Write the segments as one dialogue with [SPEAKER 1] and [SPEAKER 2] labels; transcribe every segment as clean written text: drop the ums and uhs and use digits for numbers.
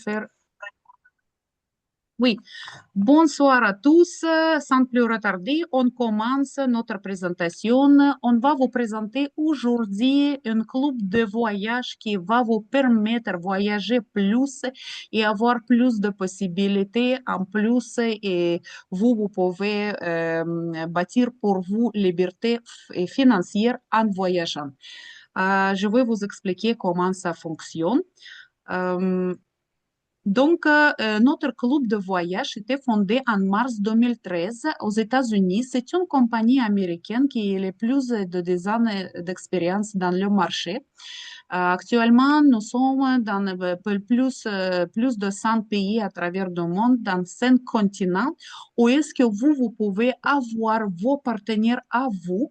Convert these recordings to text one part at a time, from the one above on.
[SPEAKER 1] faire. Oui, bonsoir à tous. Sans plus retarder, on commence notre présentation. On va vous présenter aujourd'hui un club de voyage qui va vous permettre de voyager plus et avoir plus de possibilités en plus. Et vous pouvez bâtir pour vous liberté financière en voyageant. Je vais vous expliquer comment ça fonctionne. Euh, notre club de voyage était fondé en mars 2013 aux États-Unis. C'est une compagnie américaine qui a le plus de 10 ans d'expérience dans le marché. Actuellement, nous sommes dans plus de 100 pays à travers le monde, dans 5 continents, où est-ce que vous pouvez avoir vos partenaires à vous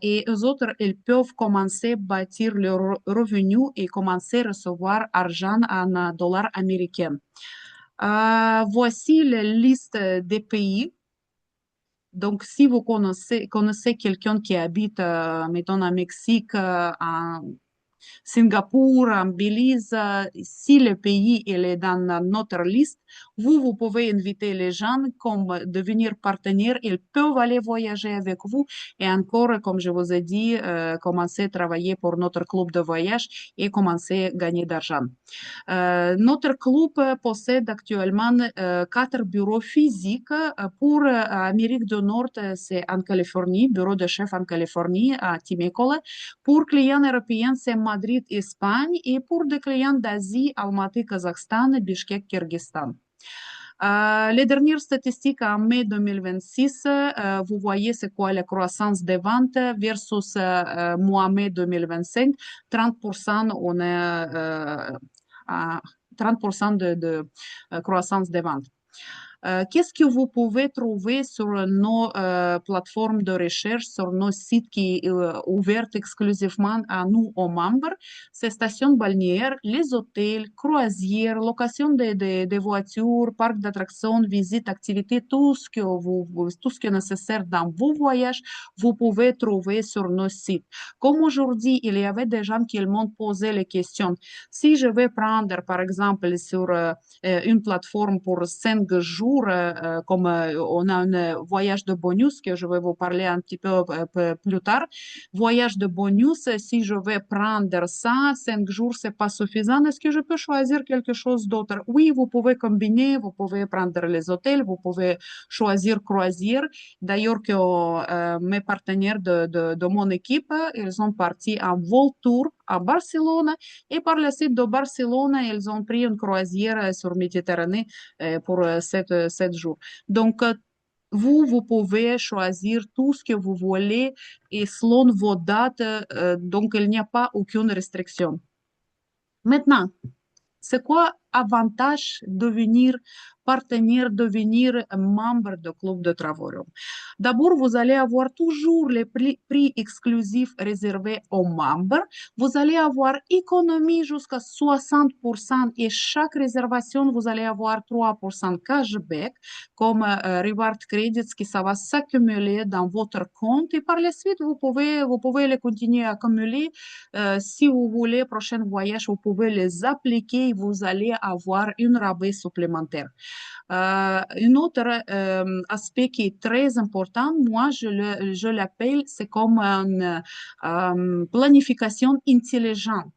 [SPEAKER 1] et eux autres, ils peuvent commencer à bâtir leurs revenus et commencer à recevoir argent en dollars américains. Voici la liste des pays. Donc, si vous connaissez quelqu'un qui habite, mettons, en Mexique, en Singapour, en Belize, si le pays il est dans notre liste, vous pouvez inviter les gens comme devenir partenaires. Ils peuvent aller voyager avec vous et encore, comme je vous ai dit, commencer à travailler pour notre club de voyage et commencer à gagner d'argent. Notre club possède actuellement 4 bureaux physiques. Pour Amérique du Nord, c'est en Californie, bureau de chef en Californie, à Temecula. Pour clients européens, c'est Madrid, Espagne. Et pour des clients d'Asie, Almaty, Kazakhstan, Bishkek, Kyrgyzstan. Les dernières statistiques en mai 2026, vous voyez c'est quoi la croissance des ventes versus mois mai 2025. 30%, on est à 30% de croissance des ventes. Qu'est-ce que vous pouvez trouver sur nos plateformes de recherche, sur nos sites qui sont ouverts exclusivement à nous, aux membres? Ces stations balnéaires, les hôtels, croisières, location de voitures, parcs d'attractions, visites, activités, tout ce qui est nécessaire dans vos voyages, vous pouvez trouver sur nos sites. Comme aujourd'hui, il y avait des gens qui m'ont posé les questions. Si je vais prendre, par exemple, sur une plateforme pour 5 jours, comme on a un voyage de bonus que je vais vous parler un petit peu plus tard. Voyage de bonus, si je vais prendre ça, 5 jours, c'est pas suffisant. Est-ce que je peux choisir quelque chose d'autre? Oui, vous pouvez combiner, vous pouvez prendre les hôtels, vous pouvez choisir croisière. D'ailleurs, que mes partenaires de mon équipe, ils sont partis en vol tour à Barcelone et par la suite de Barcelone, ils ont pris une croisière sur Méditerranée pour 7 jours. Donc, vous pouvez choisir tout ce que vous voulez et selon vos dates, donc il n'y a pas aucune restriction. Maintenant, c'est quoi avantage de devenir partenaire, devenir membre du club de Travail? D'abord, vous allez avoir toujours les prix exclusifs réservés aux membres. Vous allez avoir économie jusqu'à 60% et chaque réservation, vous allez avoir 3% cashback comme reward credits qui ça va s'accumuler dans votre compte et par la suite, vous pouvez les continuer à accumuler. Si vous voulez, prochain voyage, vous pouvez les appliquer et vous allez avoir une rabais supplémentaire. Un autre aspect qui est très important, moi je l'appelle, c'est comme une planification intelligente.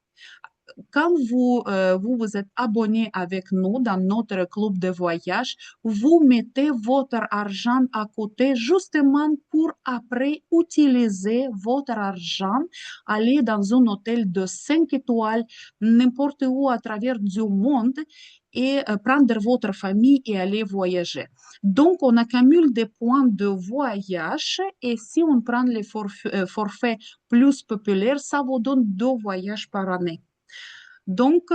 [SPEAKER 1] Quand vous êtes abonné avec nous dans notre club de voyage, vous mettez votre argent à côté justement pour après utiliser votre argent, aller dans un hôtel de 5 étoiles, n'importe où à travers du monde et prendre votre famille et aller voyager. Donc, on accumule des points de voyage et si on prend les forfaits plus populaires, ça vous donne 2 voyages par année. Donc,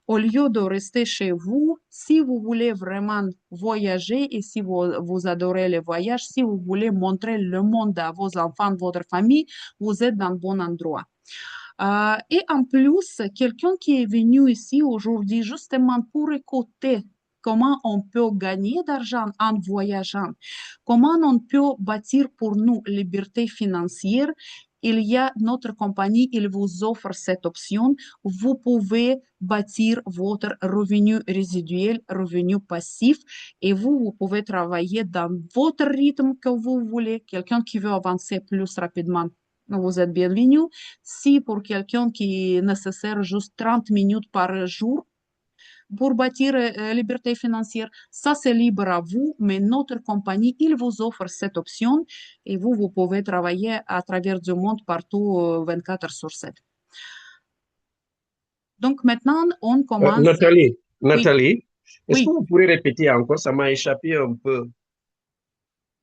[SPEAKER 1] au lieu de rester chez vous, si vous voulez vraiment voyager et si vous adorez les voyages, si vous voulez montrer le monde à vos enfants, votre famille, vous êtes dans le bon endroit. Et en plus, quelqu'un qui est venu ici aujourd'hui justement pour écouter comment on peut gagner d'argent en voyageant, comment on peut bâtir pour nous liberté financière, il y a notre compagnie, il vous offre cette option. Vous pouvez bâtir votre revenu résiduel, revenu passif, et vous pouvez travailler dans votre rythme que vous voulez. Quelqu'un qui veut avancer plus rapidement, vous êtes bienvenu. Si pour quelqu'un qui nécessaire juste 30 minutes par jour, pour bâtir liberté financière, ça c'est libre à vous, mais notre compagnie, il vous offre cette option et vous pouvez travailler à travers du monde partout 24 heures sur 7. Donc maintenant, on commence. Oui,
[SPEAKER 2] Nathalie, est-ce que
[SPEAKER 1] oui.
[SPEAKER 2] vous pourrez répéter encore? Ça m'a échappé un peu.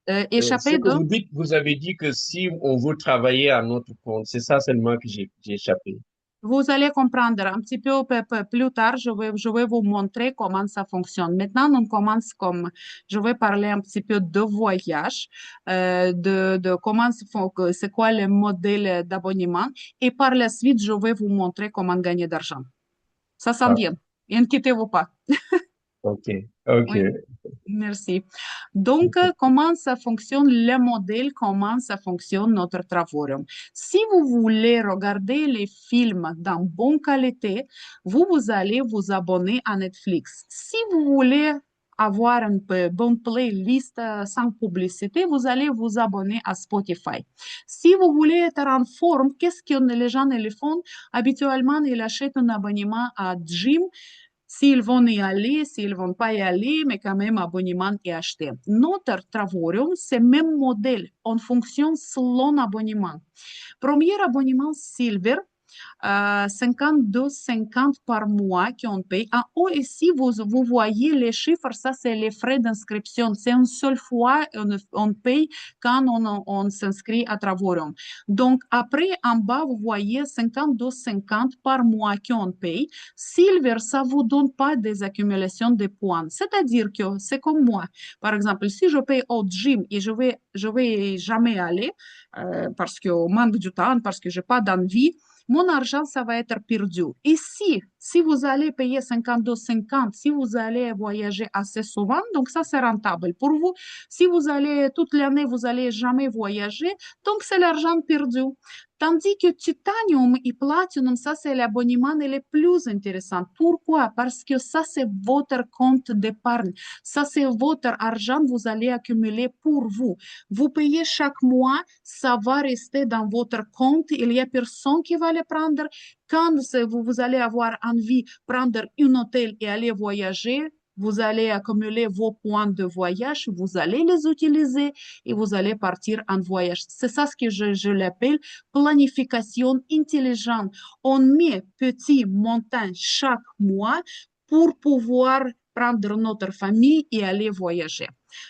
[SPEAKER 2] Ce
[SPEAKER 1] Échapper
[SPEAKER 2] que
[SPEAKER 1] de.
[SPEAKER 2] vous dites, vous avez dit que si on veut travailler à notre compte, c'est ça seulement que j'ai échappé.
[SPEAKER 1] Vous allez comprendre un petit peu plus tard, je vais vous montrer comment ça fonctionne. Maintenant, on commence comme, je vais parler un petit peu de voyage, de comment c'est quoi le modèle d'abonnement et par la suite, je vais vous montrer comment gagner d'argent. Ça s'en
[SPEAKER 2] Ah,
[SPEAKER 1] vient. Inquiétez-vous pas.
[SPEAKER 2] ok, ok.
[SPEAKER 1] Oui. Merci. Donc, comment ça fonctionne le modèle, comment ça fonctionne notre travail. Si vous voulez regarder les films dans bonne qualité, vous allez vous abonner à Netflix. Si vous voulez avoir une bonne playlist sans publicité, vous allez vous abonner à Spotify. Si vous voulez être en forme, qu'est-ce que les gens le font? Habituellement, ils achètent un abonnement à Gym s'ils vont y aller, s'ils ne vont pas y aller, mais quand même abonnement est acheté. Notre Travorium, c'est le même modèle. On fonctionne selon abonnement. Premier abonnement Silver, 52,50 par mois qu'on paye. En haut ici, vous voyez les chiffres, ça c'est les frais d'inscription. C'est une seule fois on paye quand on s'inscrit à Travaurium. Donc après, en bas, vous voyez 52,50 par mois qu'on paye. Silver, ça ne vous donne pas des accumulations de points. C'est-à-dire que c'est comme moi. Par exemple, si je paye au gym et je vais jamais aller parce que manque du temps, parce que je n'ai pas d'envie, mon argent, ça va être perdu. Et si vous allez payer 52,50, si vous allez voyager assez souvent, donc ça, c'est rentable pour vous. Si vous allez toute l'année, vous allez jamais voyager, donc c'est l'argent perdu. Tandis que Titanium et Platinum, ça, c'est l'abonnement le plus intéressant. Pourquoi? Parce que ça, c'est votre compte d'épargne. Ça, c'est votre argent que vous allez accumuler pour vous. Vous payez chaque mois, ça va rester dans votre compte. Il y a personne qui va le prendre. Quand vous allez avoir envie de prendre un hôtel et aller voyager, vous allez accumuler vos points de voyage, vous allez les utiliser et vous allez partir en voyage. C'est ça ce que je l'appelle planification intelligente. On met petit montant chaque mois pour pouvoir prendre notre famille et aller voyager.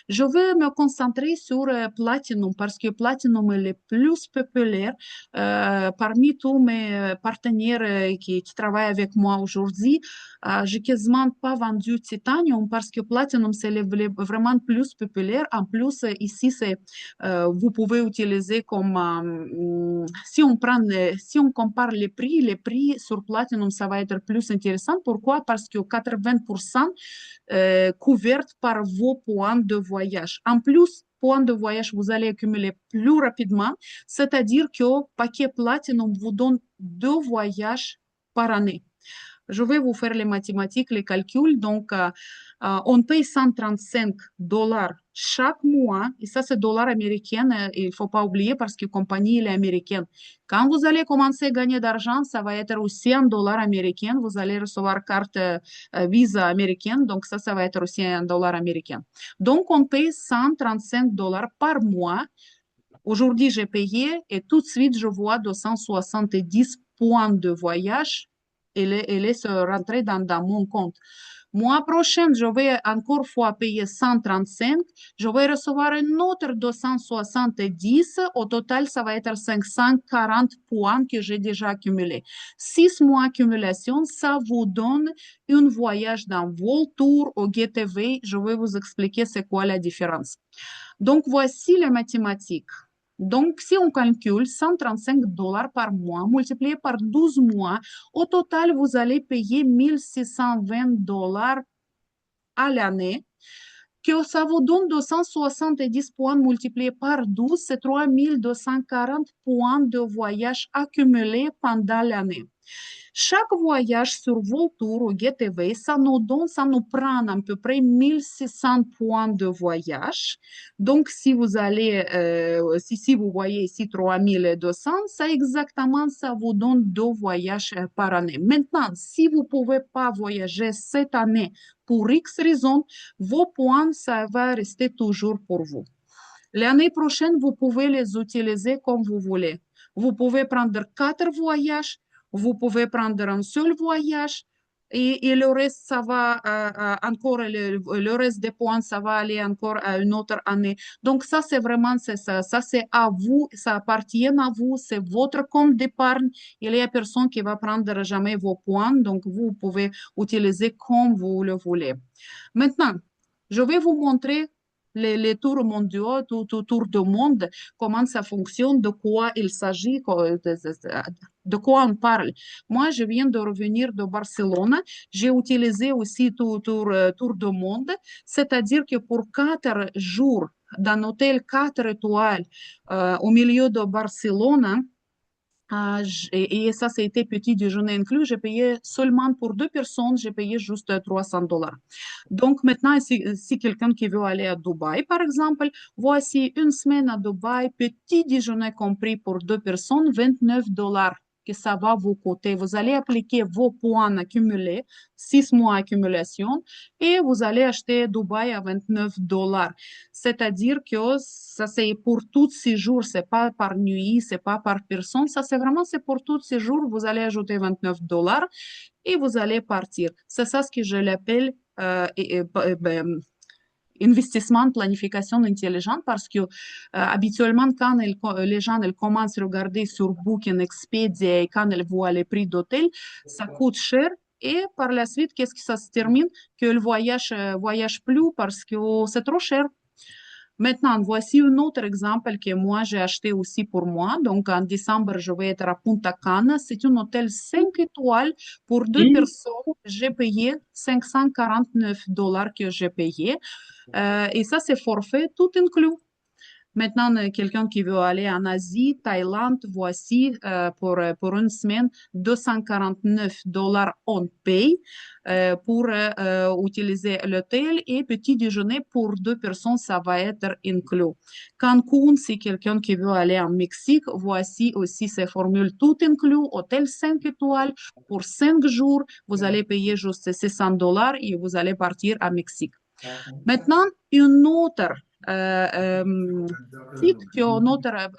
[SPEAKER 1] Je vais me concentrer sur Platinum parce que Platinum est le plus populaire parmi tous mes partenaires qui travaillent avec moi aujourd'hui. J'ai quasiment pas vendu Titanium parce que Platinum c'est vraiment plus populaire. En plus, ici, vous pouvez utiliser comme si on compare les prix sur Platinum, ça va être plus intéressant. Pourquoi? Parce que 80% couvertes par vos points de voyage. En plus, points de voyage, vous allez accumuler plus rapidement, c'est-à-dire que paquet Platinum vous donne 2 voyages par année. Je vais vous faire les mathématiques, les calculs. Donc, on paye 135 dollars chaque mois. Et ça, c'est dollars américains. Il ne faut pas oublier parce que la compagnie elle est américaine. Quand vous allez commencer à gagner d'argent, ça va être aussi en dollars américains. Vous allez recevoir carte Visa américaine. Donc, ça va être aussi un dollar américain. Donc, on paye 135 dollars par mois. Aujourd'hui, j'ai payé et tout de suite, je vois 270 points de voyage. Elle est se rentrer dans mon compte. Mois prochain, je vais encore fois payer 135. Je vais recevoir un autre 270. Au total, ça va être 540 points que j'ai déjà accumulés. 6 mois accumulation, ça vous donne un voyage dans Voltour au GTV. Je vais vous expliquer c'est quoi la différence. Donc, voici les mathématiques. Donc, si on calcule 135 dollars par mois multiplié par 12 mois, au total, vous allez payer 1620 dollars à l'année que ça vous donne 270 points multipliés par 12, c'est 3240 points de voyage accumulés pendant l'année. Chaque voyage sur vos tours au GTV, ça nous prend à peu près 1600 points de voyage. Donc, si vous allez, si vous voyez ici 3200, ça exactement, ça vous donne 2 voyages par année. Maintenant, si vous ne pouvez pas voyager cette année pour X raison, vos points, ça va rester toujours pour vous. L'année prochaine, vous pouvez les utiliser comme vous voulez. Vous pouvez prendre 4 voyages, vous pouvez prendre un seul voyage et le reste, ça va encore, le reste des points, ça va aller encore à une autre année. Donc ça, c'est vraiment, c'est ça. Ça, c'est à vous, ça appartient à vous, c'est votre compte d'épargne. Il y a personne qui va prendre jamais vos points, donc vous pouvez utiliser comme vous le voulez. Maintenant, je vais vous montrer les tours mondiaux, tours du monde, comment ça fonctionne, de quoi il s'agit, de quoi on parle. Moi, je viens de revenir de Barcelone. J'ai utilisé aussi tour du monde, c'est-à-dire que pour 4 jours d'un hôtel 4 étoiles au milieu de Barcelone, et ça, c'était petit déjeuner inclus. J'ai payé seulement pour 2 personnes, j'ai payé juste 300 $. Donc maintenant, si quelqu'un qui veut aller à Dubaï, par exemple, voici une semaine à Dubaï, petit déjeuner compris pour 2 personnes, 29 $ que ça va vous coûter. Vous allez appliquer vos points accumulés, 6 mois accumulation, et vous allez acheter Dubaï à 29 $. C'est-à-dire que ça, c'est pour tous ces jours, c'est pas par nuit, c'est pas par personne, ça, c'est vraiment, c'est pour tous ces jours, vous allez ajouter 29 $ et vous allez partir. C'est ça ce que je l'appelle investissement, planification intelligente, parce que habituellement, quand les gens ils commencent à regarder sur Booking, Expedia et quand ils voient les prix d'hôtel, ça coûte cher. Et par la suite, qu'est-ce que ça se termine? Que le voyage plus parce que c'est trop cher. Maintenant, voici un autre exemple que moi j'ai acheté aussi pour moi. Donc, en décembre, je vais être à Punta Cana. C'est un hôtel 5 étoiles pour deux
[SPEAKER 2] Hmm.
[SPEAKER 1] personnes. J'ai payé 549 $ que j'ai payé. Et ça, c'est forfait tout inclus. Maintenant, quelqu'un qui veut aller en Asie, Thaïlande, voici pour une semaine 249 $ on paye pour utiliser l'hôtel et petit déjeuner pour 2 personnes, ça va être inclus. Cancun, c'est quelqu'un qui veut aller en Mexique, voici aussi ces formules tout inclus, hôtel 5 étoiles pour 5 jours, vous allez payer juste 600 $ et vous allez partir à Mexique. Maintenant, une autre euh, euh, site que notre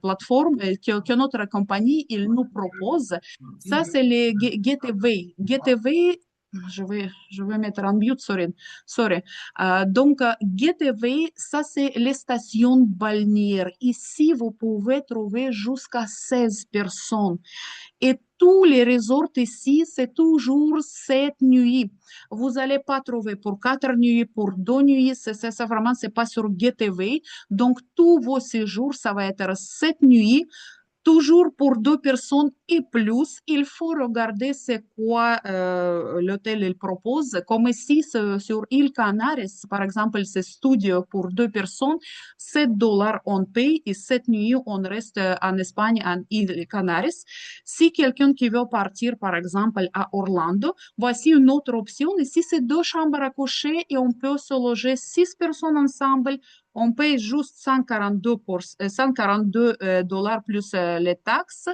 [SPEAKER 1] plateforme, que notre compagnie, il nous propose, ça c'est les GTV. GTV, je vais mettre en mute, sorry. Donc, GTV, ça c'est les stations balnéaires. Ici, vous pouvez trouver jusqu'à 16 personnes. Et tous les resorts ici, c'est toujours 7 nuits. Vous n'allez pas trouver pour 4 nuits, pour 2 nuits, ça vraiment, c'est pas sur GTV. Donc, tous vos séjours, ça va être 7 nuits. Toujours pour 2 personnes et plus, il faut regarder c'est quoi l'hôtel il propose. Comme ici sur île Canaries, par exemple, c'est studio pour 2 personnes, 7 $ on paye et 7 nuits on reste en Espagne, en île Canaries. Si quelqu'un qui veut partir, par exemple, à Orlando, voici une autre option. Ici, c'est 2 chambres à coucher et on peut se loger 6 personnes ensemble. On paye juste 142 $ plus les taxes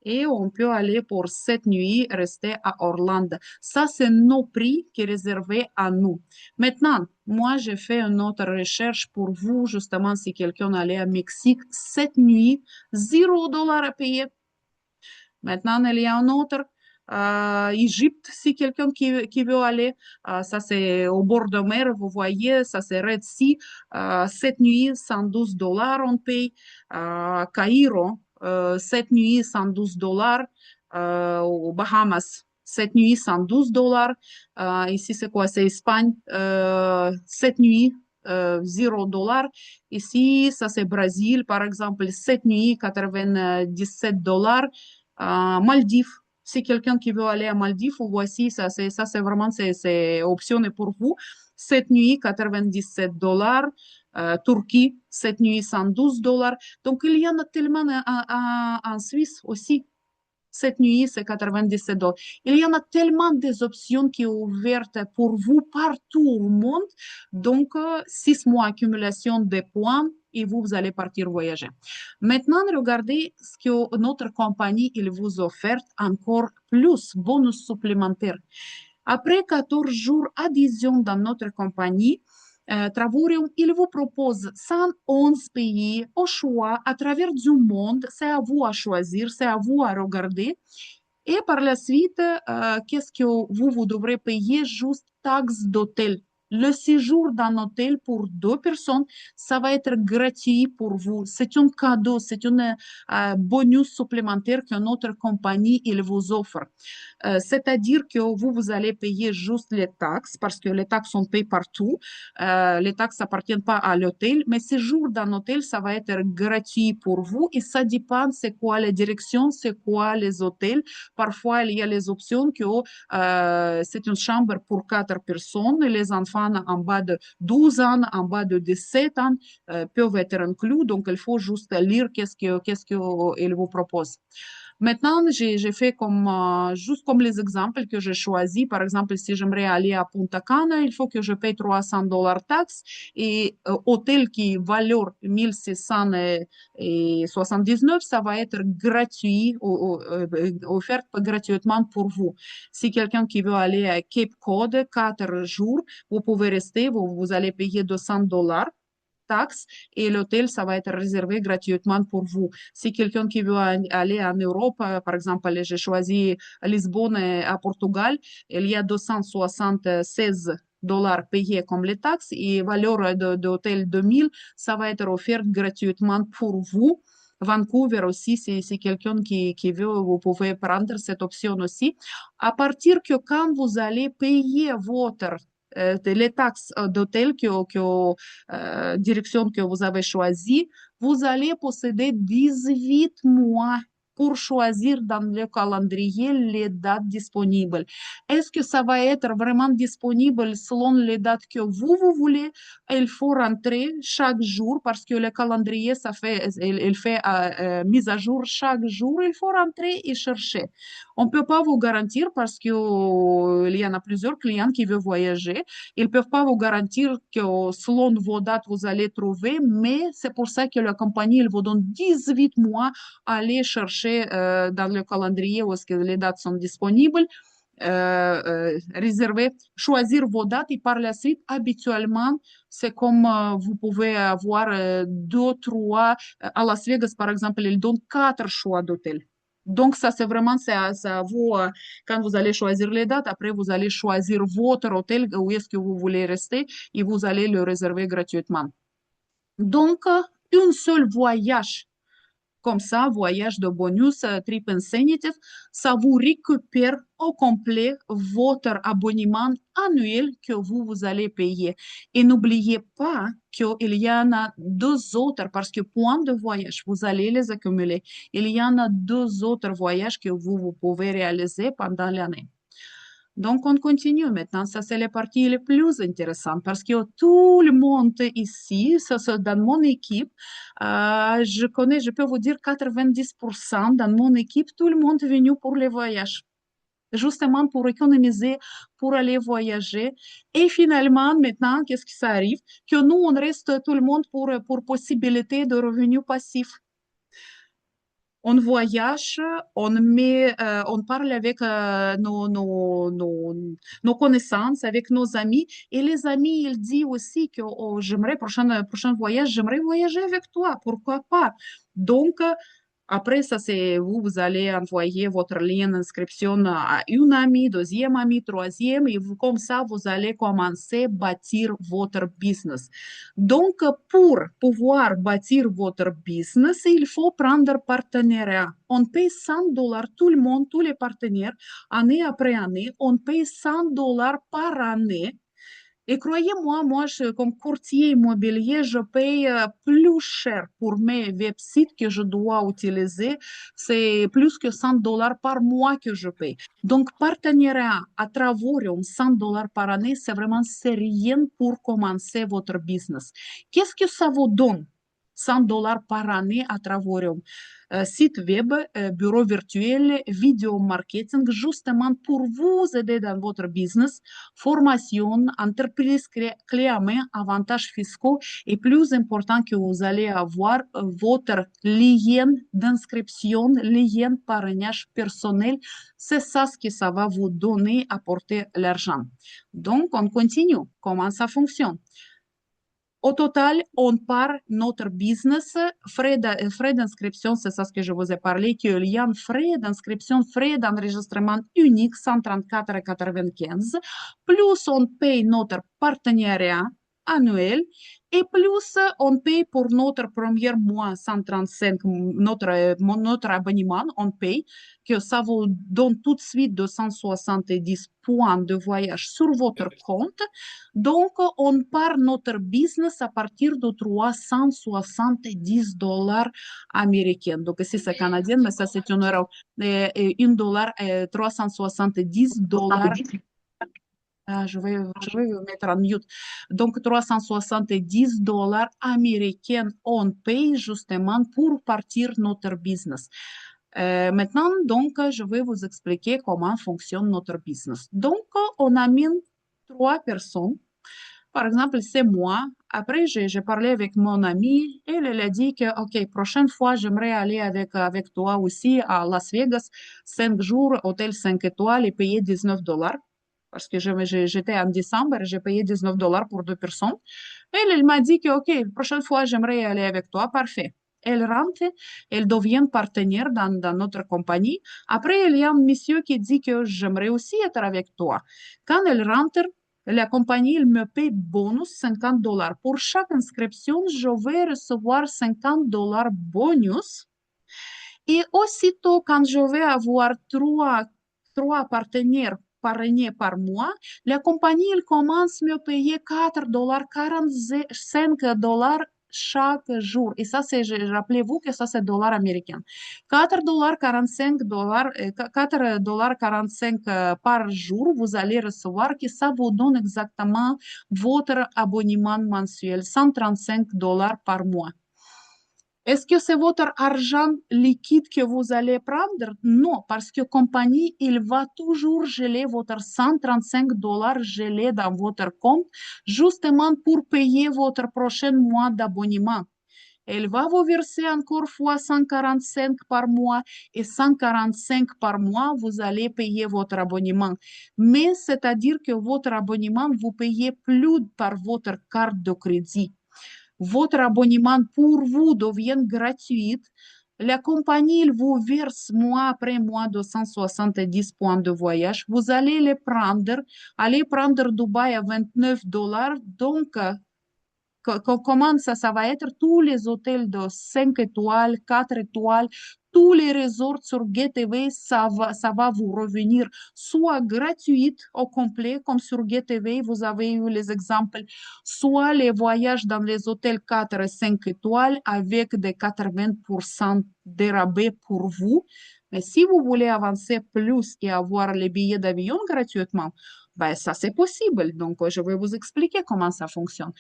[SPEAKER 1] et on peut aller pour 7 nuits rester à Orlando. Ça, c'est nos prix qui sont réservés à nous. Maintenant, moi, j'ai fait une autre recherche pour vous, justement, si quelqu'un allait à Mexique, 7 nuits, 0 $ à payer. Maintenant, il y a un autre. Égypte, si quelqu'un qui veut aller, ça c'est au bord de mer, vous voyez, ça c'est Red Sea, 7 nuits, 112 $ on paye. Caïro, 7 nuits, 112 $. Aux Bahamas, 7 nuits, 112 $. Ici, c'est quoi? C'est Espagne, 7 nuits, 0 $. Ici, ça c'est Brésil, par exemple, 7 nuits, 97 $. Maldives. Si quelqu'un qui veut aller à Maldives, voici, ça c'est vraiment, c'est optionné pour vous. Cette nuit, 97 dollars. Turquie, cette nuit, 112 dollars. Donc, il y en a tellement en Suisse aussi. Cette nuit, c'est 97 dollars. Il y en a tellement des options qui sont ouvertes pour vous partout au monde. Donc, 6 mois accumulation de points et vous allez partir voyager. Maintenant, regardez ce que notre compagnie il vous offre encore plus, bonus supplémentaire. Après 14 jours adhésion dans notre compagnie, Travorium, il vous propose 111 pays au choix à travers du monde. C'est à vous à choisir, c'est à vous à regarder. Et par la suite, qu'est-ce que vous devrez payer? Juste taxe d'hôtel. Le séjour d'un hôtel pour 2 personnes, ça va être gratuit pour vous. C'est un cadeau, c'est un bonus supplémentaire que notre compagnie il vous offre. C'est-à-dire que vous allez payer juste les taxes parce que les taxes sont payées partout. Les taxes n'appartiennent pas à l'hôtel, mais séjour dans l'hôtel, ça va être gratuit pour vous et ça dépend c'est quoi les directions, c'est quoi les hôtels. Parfois, il y a les options que c'est une chambre pour 4 personnes. Les enfants en bas de 12 ans, en bas de 17 ans peuvent être inclus. Donc, il faut juste lire qu'est-ce qu'il vous propose. Maintenant, j'ai fait comme, juste comme les exemples que j'ai choisis. Par exemple, si j'aimerais aller à Punta Cana, il faut que je paye 300 dollars taxes et hôtel qui valeur 1679, ça va être gratuit, offert gratuitement pour vous. Si quelqu'un qui veut aller à Cape Cod, 4 jours, vous pouvez rester, vous allez payer 200 dollars taxes et l'hôtel, ça va être réservé gratuitement pour vous. Si quelqu'un qui veut aller en Europe, par exemple, j'ai choisi Lisbonne à Portugal, il y a 276 dollars payés comme les taxes et valeur d'hôtel 2000, ça va être offert gratuitement pour vous. Vancouver aussi, c'est quelqu'un qui veut, vous pouvez prendre cette option aussi. À partir que quand vous allez payer votre les taxes d'hôtel direction que vous avez choisie, vous allez posséder 18 mois pour choisir dans le calendrier les dates disponibles. Est-ce que ça va être vraiment disponible selon les dates que vous voulez? Il faut rentrer chaque jour parce que le calendrier, il fait mise à jour chaque jour. Il faut rentrer et chercher. On ne peut pas vous garantir parce qu'il y en a plusieurs clients qui veulent voyager. Ils ne peuvent pas vous garantir que selon vos dates, vous allez trouver, mais c'est pour ça que la compagnie elle vous donne 18 mois à aller chercher dans le calendrier où est-ce que les dates sont disponibles. Réserver, choisir vos dates et par la suite, habituellement, c'est comme vous pouvez avoir 2, 3, à Las Vegas, par exemple, ils donnent 4 choix d'hôtel. Donc, ça, c'est vraiment, c'est à vous, quand vous allez choisir les dates, après, vous allez choisir votre hôtel, où est-ce que vous voulez rester, et vous allez le réserver gratuitement. Donc, un seul voyage comme ça, voyage de bonus, Trip Incentive, ça vous récupère au complet votre abonnement annuel que vous allez payer. Et n'oubliez pas qu'il y en a 2 autres, parce que points de voyage, vous allez les accumuler. Il y en a 2 autres voyages que vous pouvez réaliser pendant l'année. Donc, on continue maintenant. Ça, c'est la partie la plus intéressante parce que tout le monde ici, ça, dans mon équipe, je peux vous dire 90% dans mon équipe, tout le monde est venu pour les voyages. Justement pour économiser, pour aller voyager. Et finalement, maintenant, qu'est-ce qui s'arrive? Que nous, on reste tout le monde pour possibilité de revenus passifs. On voyage, on parle avec nos connaissances, avec nos amis. Et les amis, ils disent aussi que oh, j'aimerais, prochain voyage, j'aimerais voyager avec toi. Pourquoi pas? Donc, après, ça, c'est vous, vous allez envoyer votre lien d'inscription à une amie, deuxième amie, troisième, et vous, comme ça, vous allez commencer à bâtir votre business. Donc, pour pouvoir bâtir votre business, il faut prendre partenariat. On paye 100 dollars, tout le monde, tous les partenaires, année après année, on paye 100 dollars par année Et croyez-moi, moi, comme courtier immobilier, je paye plus cher pour mes websites que je dois utiliser. C'est plus que 100 dollars par mois que je paye. Donc, partenariat à Travorium, 100 dollars par année, c'est rien pour commencer votre business. Qu'est-ce que ça vous donne? 100 dollars par année à Travorium. Site web, bureau virtuel, vidéo marketing, justement pour vous aider dans votre business, formation, entreprise clé à main, avantages fiscaux et plus important que vous allez avoir votre lien d'inscription, lien parrainage personnel. C'est ça ce que ça va vous donner, apporter l'argent. Donc, on continue. Comment ça fonctionne? Au total, on part notre business, frais d'inscription, c'est ça ce que je vous ai parlé, que il y a un frais d'inscription, frais d'enregistrement unique, 134,95, plus on paye notre partenariat annuel, et plus on paye pour notre premier mois 135, notre abonnement, on paye, que ça vous donne tout de suite 270 points de voyage sur votre compte. Donc, on part notre business à partir de 370 dollars américains. Donc, ici, c'est canadien, mais ça, c'est un euro. Et 1 dollar, 370 dollars. Ah, je vais mettre en mute. Donc, 370 dollars américains, on paye justement pour partir notre business. Maintenant, donc, je vais vous expliquer comment fonctionne notre business. Donc, on amène trois personnes. Par exemple, c'est moi. Après, j'ai parlé avec mon ami et elle a dit que, OK, prochaine fois, j'aimerais aller avec toi aussi à Las Vegas, 5 jours, hôtel 5 étoiles et payer 19 dollars. Parce que j'étais en décembre, j'ai payé 19 dollars pour deux personnes. Elle m'a dit que, OK, prochaine fois, j'aimerais aller avec toi. Parfait. Elle rentre, elle devient partenaire dans notre compagnie. Après, il y a un monsieur qui dit que j'aimerais aussi être avec toi. Quand elle rentre, la compagnie, elle me paye bonus 50 dollars. Pour chaque inscription, je vais recevoir 50 dollars bonus. Et aussitôt, quand je vais avoir trois partenaires parrainés par mois, la compagnie, elle commence à me payer 4 dollars, 45 dollars chaque jour. Et ça, rappelez-vous que ça, c'est dollars américains. 4 dollars, 45 dollars, 4 dollars 45 par jour, vous allez recevoir que ça vous donne exactement votre abonnement mensuel, 135 dollars par mois. Est-ce que c'est votre argent liquide que vous allez prendre? Non, parce que compagnie, il va toujours geler votre 135 dollars gelés dans votre compte, justement pour payer votre prochain mois d'abonnement. Elle va vous verser encore fois 145 par mois et 145 par mois, vous allez payer votre abonnement. Mais c'est-à-dire que votre abonnement, vous payez plus par votre carte de crédit. Votre abonnement pour vous devient gratuit. La compagnie il vous verse mois après mois 270 points de voyage. Vous allez les prendre, allez prendre Dubaï à 29 dollars. Donc, comment ça va être? Tous les hôtels de 5 étoiles, 4 étoiles, tous les resorts sur GetAway, ça va vous revenir soit gratuit au complet, comme sur GetAway, vous avez eu les exemples, soit les voyages dans les hôtels 4 et 5 étoiles avec des 80% de rabais pour vous. Mais si vous voulez avancer plus et avoir les billets d'avion gratuitement, ben ça c'est possible. Donc, je vais vous expliquer comment ça fonctionne.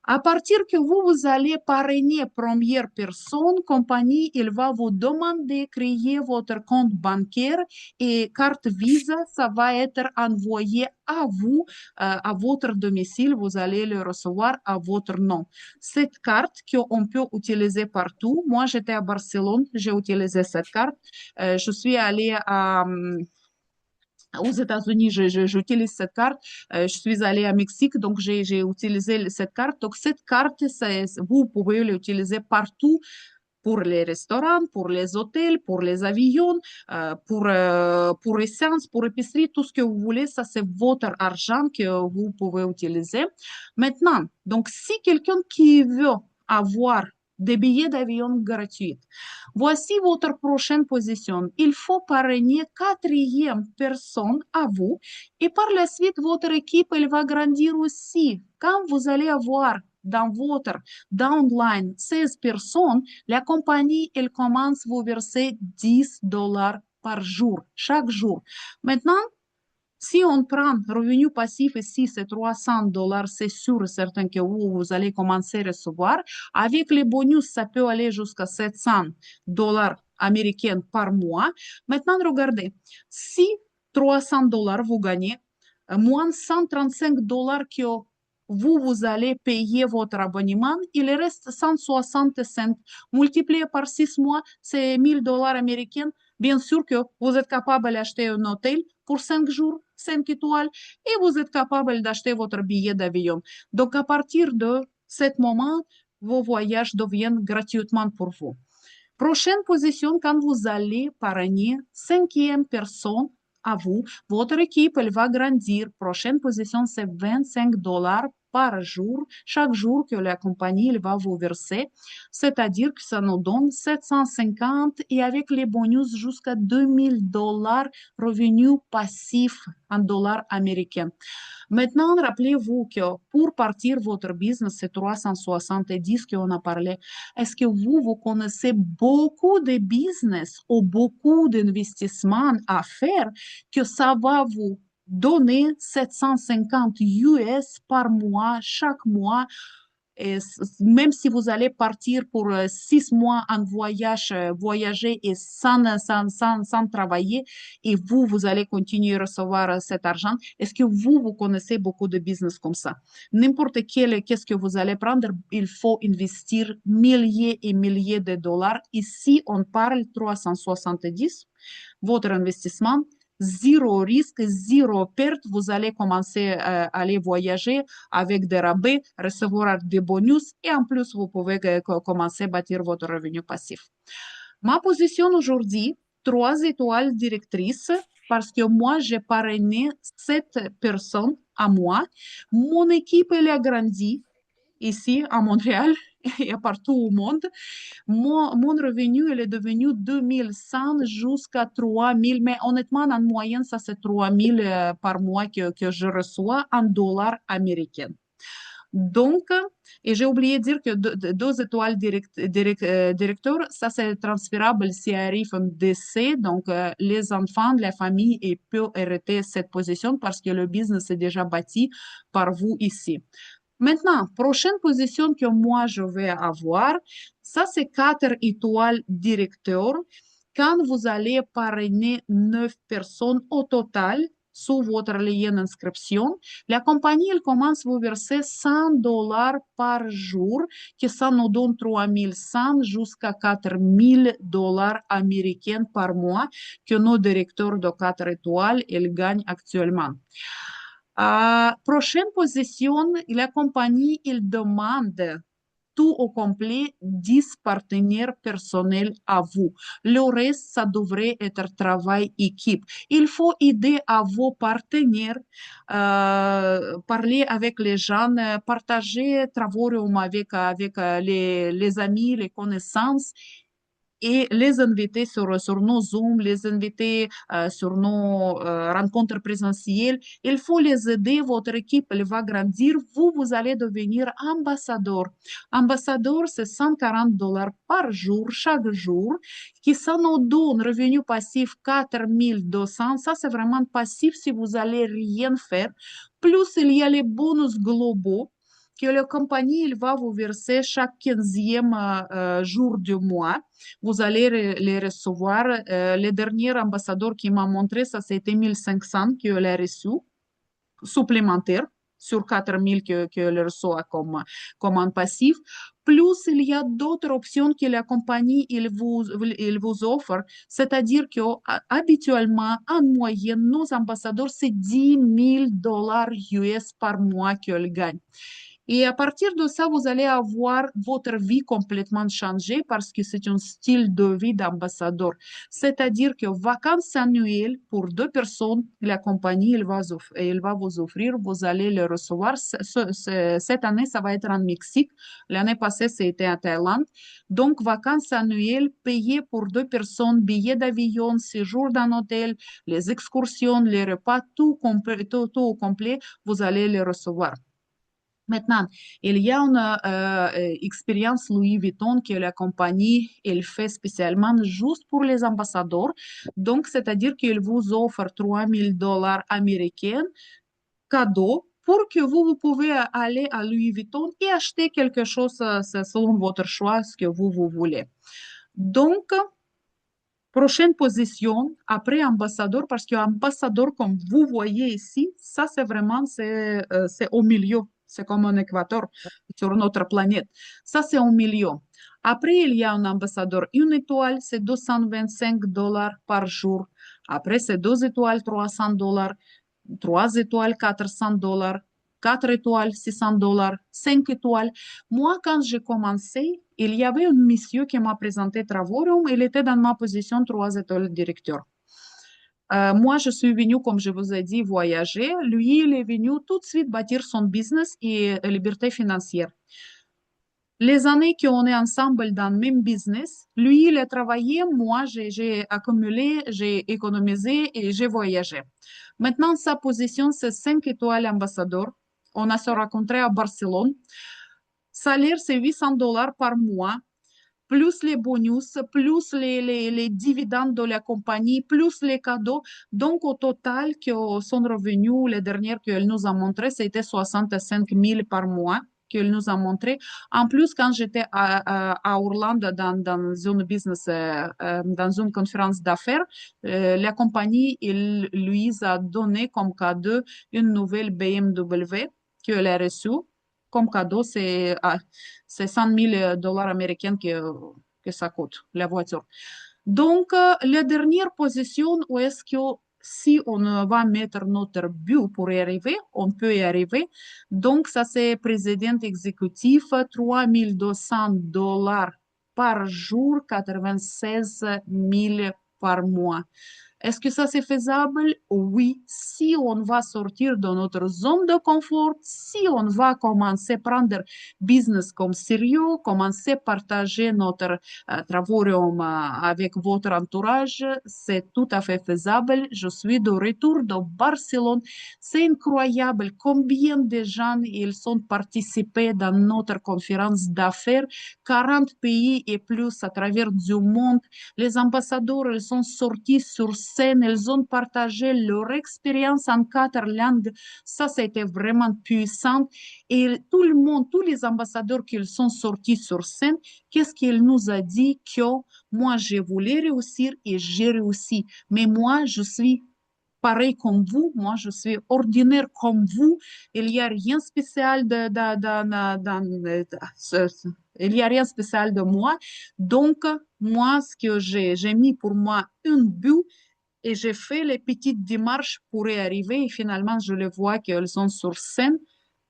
[SPEAKER 1] À partir que vous allez parrainer première personne, compagnie, il va vous demander de créer votre compte bancaire et carte Visa, ça va être envoyé à vous, à votre domicile. Vous allez le recevoir à votre nom. Cette carte qu'on peut utiliser partout. Moi, j'étais à Barcelone, j'ai utilisé cette carte. Je suis allée aux États-Unis, j'utilise cette carte. Je suis allée à Mexique, donc j'ai utilisé cette carte. Donc, cette carte, vous pouvez l'utiliser partout pour les restaurants, pour les hôtels, pour les avions, pour essence, pour épicerie, tout ce que vous voulez. Ça, c'est votre argent que vous pouvez utiliser. Maintenant, donc, si quelqu'un qui veut avoir des billets d'avion gratuits. Voici votre prochaine position. Il faut parrainer quatrième personne à vous et par la suite, votre équipe, elle va grandir aussi. Quand vous allez avoir dans votre downline 16 personnes, la compagnie, elle commence à vous verser $10 par jour, chaque jour. Maintenant, si on prend revenu passif ici, c'est $300, c'est sûr et certain que vous allez commencer à recevoir. Avec les bonus, ça peut aller jusqu'à $700 américains par mois. Maintenant, regardez, si $300 vous gagnez, moins $135 que vous allez payer votre abonnement, il reste 165. Multiplié par 6 mois, c'est $1000 américains. Bien sûr que vous êtes capable d'acheter un hôtel pour 5 jours, 5 étoiles, et vous êtes capable d'acheter votre billet d'avion. Donc, à partir de ce moment, vos voyages deviennent gratuitement pour vous. Prochaine position, quand vous allez parrainer cinquième personne à vous, votre équipe, elle va grandir. Prochaine position, c'est $25 par jour, chaque jour que la compagnie elle va vous verser. C'est-à-dire que ça nous donne 750 et avec les bonus jusqu'à $2000 revenus passifs en dollars américains. Maintenant, rappelez-vous que pour partir votre business, c'est 370 qu'on a parlé. Est-ce que vous connaissez beaucoup de business ou beaucoup d'investissements à faire que ça va vous donner 750 US par mois, chaque mois, et même si vous allez partir pour 6 mois en voyage, voyager et sans travailler, et vous allez continuer à recevoir cet argent, est-ce que vous connaissez beaucoup de business comme ça? N'importe quel, qu'est-ce que vous allez prendre, il faut investir milliers et milliers de dollars. Ici, on parle 370, votre investissement, zéro risque, zéro perte. Vous allez commencer à aller voyager avec des rabais, recevoir des bonus et en plus, vous pouvez commencer à bâtir votre revenu passif. Ma position aujourd'hui, 3 étoiles directrices parce que moi, j'ai parrainé 7 personnes à moi. Mon équipe, elle a grandi ici à Montréal et partout au monde. Mon revenu, il est devenu 2100 jusqu'à 3000, mais honnêtement, en moyenne, ça c'est 3000 par mois que je reçois en dollars américains. Donc, et j'ai oublié de dire que 2 étoiles directeur, ça c'est transférable s'il arrive un décès. Donc, les enfants, la famille, ils peuvent arrêter cette position parce que le business est déjà bâti par vous ici. Maintenant, prochaine position que moi je vais avoir, ça c'est 4 étoiles directeur. Quand vous allez parrainer 9 personnes au total sous votre lien d'inscription, la compagnie elle commence à vous verser $100 par jour, que ça nous donne 3100 jusqu'à $4000 américains par mois que nos directeurs de 4 étoiles ils gagnent actuellement. Prochaine position, la compagnie, il demande tout au complet 10 partenaires personnels à vous. Le reste, ça devrait être travail équipe. Il faut aider à vos partenaires, parler avec les gens, partager travaux avec les amis, les connaissances et les inviter sur nos Zoom, les inviter sur nos rencontres présentielles. Il faut les aider, votre équipe elle va grandir, vous allez devenir ambassadeur. Ambassadeur, c'est $140 par jour, chaque jour, qui ça nous donne revenu passif 4200. Ça, c'est vraiment passif si vous allez rien faire. Plus, il y a les bonus globaux que la compagnie il va vous verser chaque 15e jour du mois. Vous allez les recevoir. Le dernier ambassadeur qui m'a montré, ça c'était 1500 qu'elle a reçu, supplémentaire sur 4000 qu'elle reçoit comme un passif. Plus, il y a d'autres options que la compagnie il vous offre, c'est-à-dire qu'habituellement, en moyenne, nos ambassadeurs, c'est $10,000 US par mois qu'ils gagnent. Et à partir de ça, vous allez avoir votre vie complètement changée parce que c'est un style de vie d'ambassadeur. C'est-à-dire que vacances annuelles pour deux personnes, la compagnie, elle va vous offrir, vous allez le recevoir. Cette année, ça va être en Mexique. L'année passée, c'était en Thaïlande. Donc, vacances annuelles payées pour deux personnes, billets d'avion, séjour dans hôtel, les excursions, les repas, tout au complet, vous allez les recevoir. Maintenant, il y a une expérience Louis Vuitton que la compagnie elle fait spécialement juste pour les ambassadeurs. Donc, c'est-à-dire qu'il vous offre 3 000 $ américains cadeau pour que vous pouvez aller à Louis Vuitton et acheter quelque chose selon votre choix, ce que vous voulez. Donc, prochaine position, après ambassadeur, parce que ambassadeur, comme vous voyez ici, ça c'est vraiment, c'est au milieu. C'est comme un équateur sur notre planète. Ça c'est au milieu. Après, il y a un ambassadeur. Une étoile, c'est 225 $ par jour. Après, c'est deux étoiles, 300 $. Trois étoiles, 400 $. Quatre étoiles, 600 $. Cinq étoiles. Moi, quand j'ai commencé, il y avait un monsieur qui m'a présenté Travaurium. Il était dans ma position 3 étoiles directeur. Moi, je suis venue, comme je vous ai dit, voyager. Lui, il est venu tout de suite bâtir son business et liberté financière. Les années qu'on est ensemble dans le même business, lui, il a travaillé, moi, j'ai accumulé, j'ai économisé et j'ai voyagé. Maintenant, sa position, c'est 5 étoiles ambassadeur. On a se rencontré à Barcelone. Salaire, c'est 800 $ par mois, plus les bonus, plus les dividendes de la compagnie, plus les cadeaux. Donc, au total, que son revenu, les dernières qu'elle nous a montré, c'était 65 000 par mois qu'elle nous a montré. En plus, quand j'étais à Orlando dans une business, dans une conférence d'affaires, la compagnie, il lui a donné comme cadeau une nouvelle BMW qu'elle a reçue. Comme cadeau, c'est 100 000 $ américains que ça coûte, la voiture. Donc, la dernière position, où est-ce que si on va mettre notre but pour y arriver, on peut y arriver. Donc, ça, c'est président exécutif, 3 200 $ par jour, 96 000 par mois. Est-ce que ça c'est faisable? Oui, si on va sortir de notre zone de confort, si on va commencer à prendre business comme sérieux, commencer à partager notre travail avec votre entourage, c'est tout à fait faisable. Je suis de retour de Barcelone. C'est incroyable combien de gens ils sont participés dans notre conférence d'affaires, 40 pays et plus à travers du monde. Les ambassadeurs, ils sont sortis sur scène, ils ont partagé leur expérience en 4 langues. Ça, c'était vraiment puissant. Et tout le monde, tous les ambassadeurs qui sont sortis sur scène, qu'est-ce qu'il nous a dit? Que moi, je voulais réussir et j'ai réussi. Mais moi, je suis pareil comme vous, moi je suis ordinaire comme vous, il n'y a rien spécial il n'y a rien spécial de moi. Donc, moi, ce que j'ai mis pour moi un but et j'ai fait les petites démarches pour y arriver et finalement, je les vois qu'elles sont sur scène,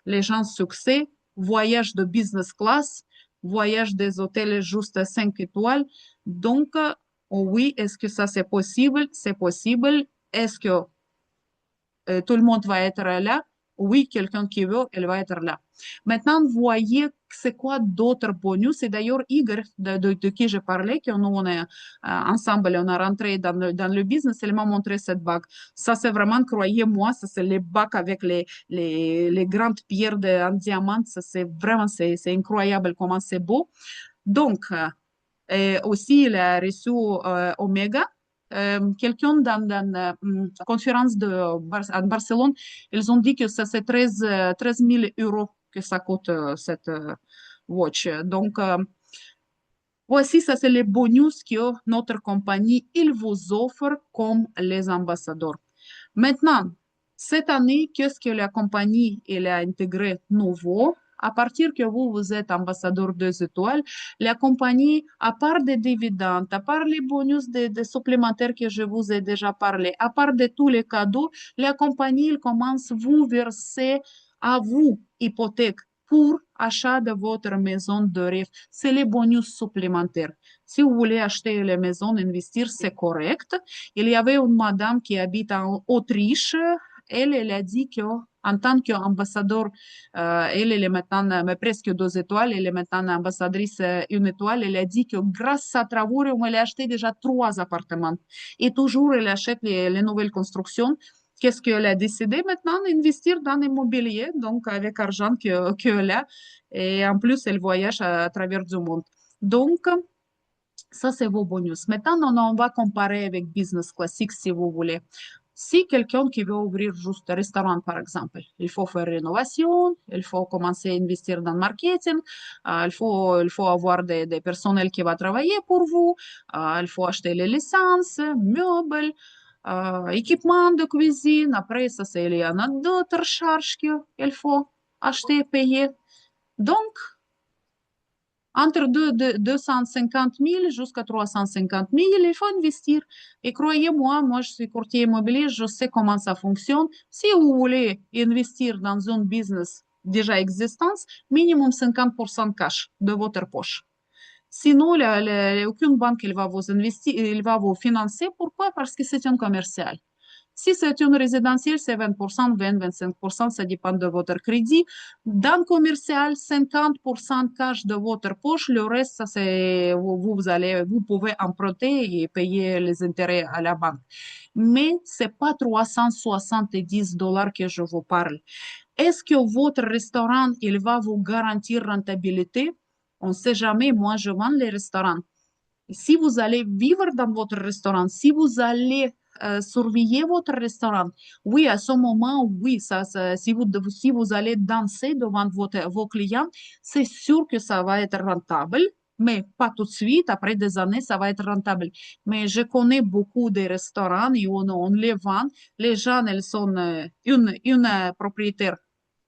[SPEAKER 1] les gens succès, voyage de business class, voyage des hôtels juste à 5 étoiles. Donc, oui, est-ce que ça c'est possible? C'est possible. Est-ce que tout le monde va être là? Oui, quelqu'un qui veut, elle va être là. Maintenant, vous voyez c'est quoi d'autres bonus. Et d'ailleurs, Igor, de qui je parlais, que nous, on est ensemble, on a rentré dans le business, il m'a montré cette bague. Ça, c'est vraiment, croyez-moi, ça, c'est les bagues avec les grandes pierres en diamant. Ça, c'est vraiment, c'est incroyable comment c'est beau. Donc, aussi, il a reçu Omega. Quelqu'un dans la conférence à Barcelone, ils ont dit que ça c'est 13 000 € que ça coûte cette watch. Donc, voici, ça c'est les bonus que notre compagnie il vous offre comme les ambassadeurs. Maintenant, cette année, qu'est-ce que la compagnie elle a intégré nouveau? À partir que vous êtes ambassadeur 2 étoiles, la compagnie, à part des dividendes, à part les bonus des supplémentaires que je vous ai déjà parlé, à part de tous les cadeaux, la compagnie elle commence à vous verser à vous hypothèque pour achat de votre maison de rêve. C'est les bonus supplémentaires. Si vous voulez acheter les maisons, investir, c'est correct. Il y avait une madame qui habite en Autriche. Elle a dit que en tant qu'ambassadeur, elle est maintenant mais presque 2 étoiles, elle est maintenant ambassadrice 1 étoile. Elle a dit que grâce à Travaux, elle a acheté déjà 3 appartements. Et toujours, elle achète les nouvelles constructions. Qu'est-ce qu'elle a décidé maintenant? Investir dans l'immobilier, donc avec l'argent qu'elle a. Et en plus, elle voyage à travers du monde. Donc, ça, c'est vos bonus. Maintenant, on va comparer avec business classique si vous voulez. Si quelqu'un qui veut ouvrir juste un restaurant, par exemple, il faut faire rénovation, il faut commencer à investir dans le marketing, il faut avoir des personnels qui vont travailler pour vous, il faut acheter les licences, meubles, équipements de cuisine. Après, ça, c'est il y en a d'autres charges qu'il faut acheter, payer. Donc, entre 250 000 jusqu'à 350 000, il faut investir. Et croyez-moi, moi, je suis courtier immobilier, je sais comment ça fonctionne. Si vous voulez investir dans un business déjà existant, minimum 50% cash de votre poche. Sinon, aucune banque elle va vous investir, elle va vous financer. Pourquoi? Parce que c'est un commercial. Si c'est une résidentielle, c'est 20%, 20-25%, ça dépend de votre crédit. Dans le commercial, 50% cash de votre poche, le reste, ça c'est, vous pouvez emprunter et payer les intérêts à la banque. Mais c'est pas 370 dollars que je vous parle. Est-ce que votre restaurant, il va vous garantir rentabilité? On ne sait jamais. Moi, je vends les restaurants. Si vous allez vivre dans votre restaurant, si vous allez surveiller votre restaurant, oui, à ce moment, oui, si vous allez danser devant vos clients, c'est sûr que ça va être rentable, mais pas tout de suite. Après des années, ça va être rentable. Mais je connais beaucoup de restaurants et on les vend. Les gens, elles sont une propriétaire.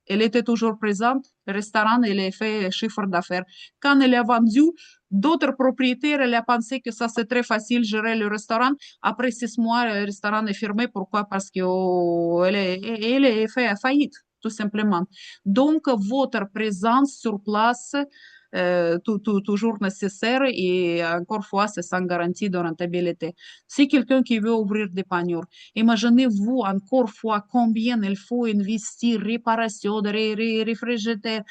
[SPEAKER 1] Elle était toujours présente. Le restaurant, il a fait chiffre d'affaires. Quand elle a vendu, d'autres propriétaires, elle a pensé que ça c'est très facile de gérer le restaurant. Après 6 mois, le restaurant est fermé. Pourquoi? Parce qu'elle est fait faillite, tout simplement. Donc, votre présence sur place, toujours nécessaire et encore une fois, c'est sans garantie de rentabilité. Si quelqu'un qui veut ouvrir des pannières, imaginez-vous encore une fois combien il faut investir, réparation de réfrigérateur,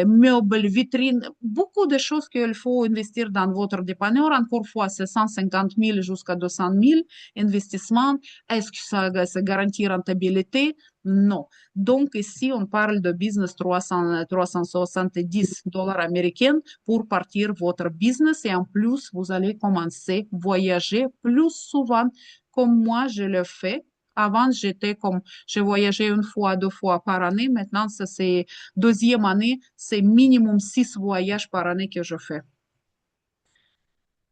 [SPEAKER 1] meubles, vitrines, beaucoup de choses qu'il faut investir dans votre dépanneur. Encore une fois, c'est 150 000 jusqu'à 200 000 investissements. Est-ce que ça garantit rentabilité? Non. Donc, ici, on parle de business 370 dollars américains pour partir votre business et en plus, vous allez commencer à voyager plus souvent comme moi, je le fais. Avant, je voyageais 1 fois, 2 fois par année. Maintenant, ça, c'est deuxième année, c'est minimum 6 voyages par année que je fais.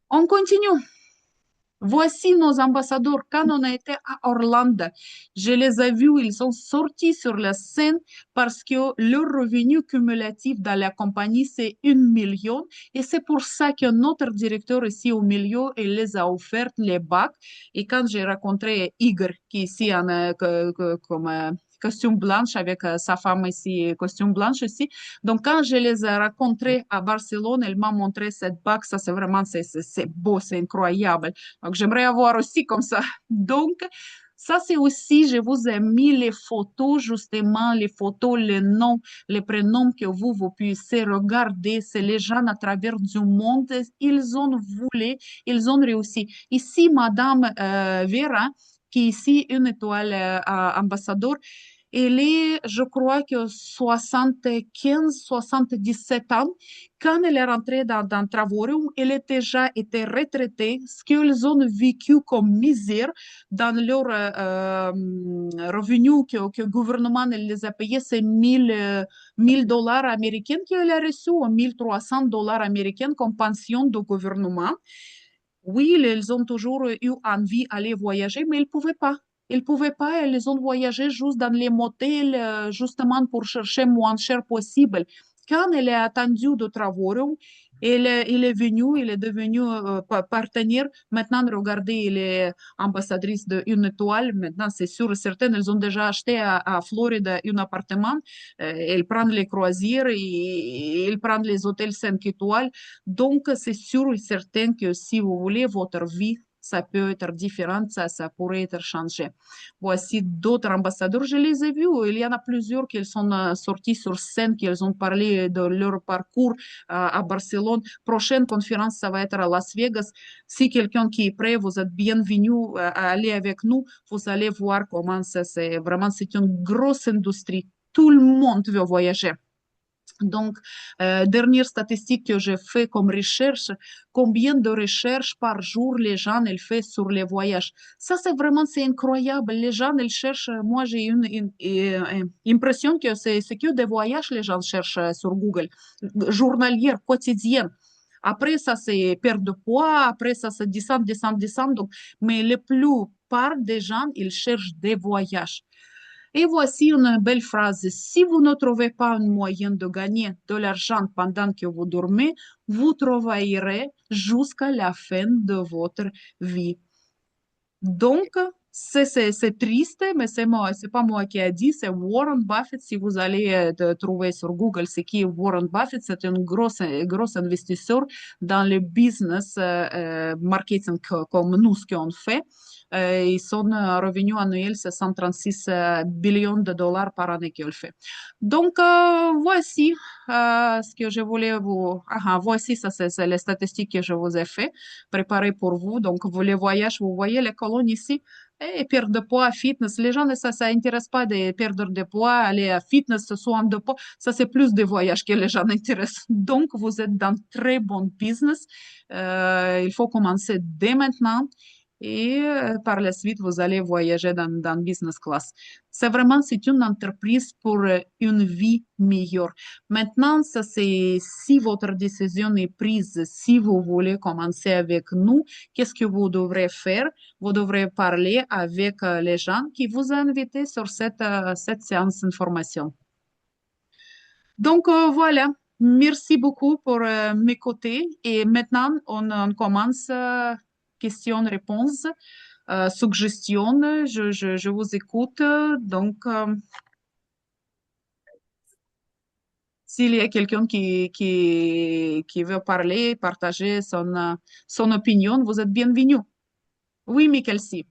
[SPEAKER 1] On continue. Voici nos ambassadeurs. Quand on a été à Orlando, je les ai vus, ils sont sortis sur la scène parce que leur revenu cumulatif dans la compagnie, c'est 1 million. Et c'est pour ça que notre directeur ici au milieu, il les a offert les bacs. Et quand j'ai rencontré Igor, qui est ici comme costume blanche avec sa femme ici, costume blanche ici, donc, quand je les ai rencontrés à Barcelone, elle m'a montré cette bague. Ça, c'est vraiment, c'est beau, c'est incroyable. Donc, j'aimerais avoir aussi comme ça. Donc, ça, c'est aussi, je vous ai mis les photos, justement, les photos, les noms, les prénoms que vous puissiez regarder. C'est les gens à travers du monde. Ils ont voulu, ils ont réussi. Ici, Madame Vera, qui est ici 1 étoile ambassadeur, elle est, je crois que 75, 77 ans. Quand elle est rentrée dans Travaurium, elle a déjà été retraitée. Ce qu'ils ont vécu comme misère dans leur revenu que le gouvernement les a payés, c'est 1000 dollars américains qu'elle a reçu, ou 1300 dollars américains comme pension du gouvernement. Oui, ils ont toujours eu envie d'aller voyager, mais ils ne pouvaient pas. Ils ne pouvaient pas, ils ont voyagé juste dans les motels, justement pour chercher moins cher possible. Quand elle est attendue de travaux, Il est venu, il est devenu partenaire. Maintenant, regardez, il est ambassadrice de une étoile. Maintenant, c'est sûr et certain, elles ont déjà acheté à Floride un appartement. Elles prennent les croisières et elles prennent les hôtels 5 étoiles. Donc, c'est sûr et certain que si vous voulez, votre vie, ça peut être différent, ça pourrait être changé. Voici d'autres ambassadeurs, je les ai vus. Il y en a plusieurs qui sont sortis sur scène, qui ont parlé de leur parcours à Barcelone. Prochaine conférence, ça va être à Las Vegas. Si quelqu'un qui est prêt, vous êtes bienvenu à aller avec nous. Vous allez voir comment ça, c'est vraiment, c'est une grosse industrie. Tout le monde veut voyager. Donc, dernière statistique que j'ai fait comme recherche, combien de recherches par jour les gens ils font sur les voyages. Ça, c'est vraiment, c'est incroyable. Les gens, ils cherchent, moi, j'ai une impression que c'est que des voyages, les gens cherchent sur Google, journalière, quotidienne. Après, ça, c'est perte de poids. Après, ça, c'est descendre, descendre, descendre. Donc, mais la plupart des gens, ils cherchent des voyages. Et voici une belle phrase. Si vous ne trouvez pas un moyen de gagner de l'argent pendant que vous dormez, vous trouverez jusqu'à la fin de votre vie. Donc, c'est triste, mais c'est moi, c'est pas moi qui a dit, c'est Warren Buffett. Si vous allez trouver sur Google c'est qui est Warren Buffett, c'est un gros investisseur dans le business marketing comme nous, ce qu'on fait. Et son revenu annuel, c'est 136 billions de dollars par année qu'il fait. Donc, voici ce que je voulais vous... voici, ça, c'est les statistiques que je vous ai fait, préparées pour vous. Donc, vous les voyages, vous voyez les colonnes ici. Et perte de poids, fitness. Les gens, ça intéresse pas de perdre de poids, aller à fitness, soin de poids. Ça, c'est plus des voyages que les gens intéressent. Donc, vous êtes dans très bon business. Il faut commencer dès maintenant. Et par la suite, vous allez voyager dans business class. C'est vraiment, c'est une entreprise pour une vie meilleure. Maintenant, ça c'est si votre décision est prise, si vous voulez commencer avec nous, qu'est-ce que vous devrez faire? Vous devrez parler avec les gens qui vous ont invité sur cette séance d'information. Donc voilà, merci beaucoup pour m'écouter. Et maintenant, on commence questions-réponses, suggestions. Je vous écoute. Donc, s'il y a quelqu'un qui veut parler, partager son opinion, vous êtes bienvenu. Oui, Michael, si.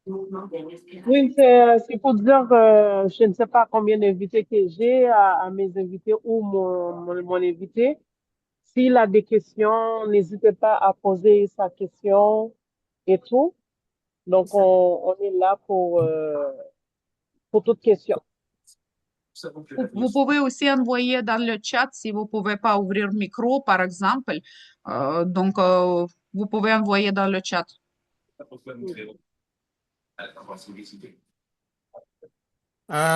[SPEAKER 3] Oui, c'est pour dire que je ne sais pas combien d'invités que j'ai à mes invités ou mon invité. S'il a des questions, n'hésitez pas à poser sa question et tout. Donc, on est là pour toute question.
[SPEAKER 1] Vous pouvez aussi envoyer dans le chat si vous ne pouvez pas ouvrir le micro, par exemple. Donc, vous pouvez envoyer dans le chat.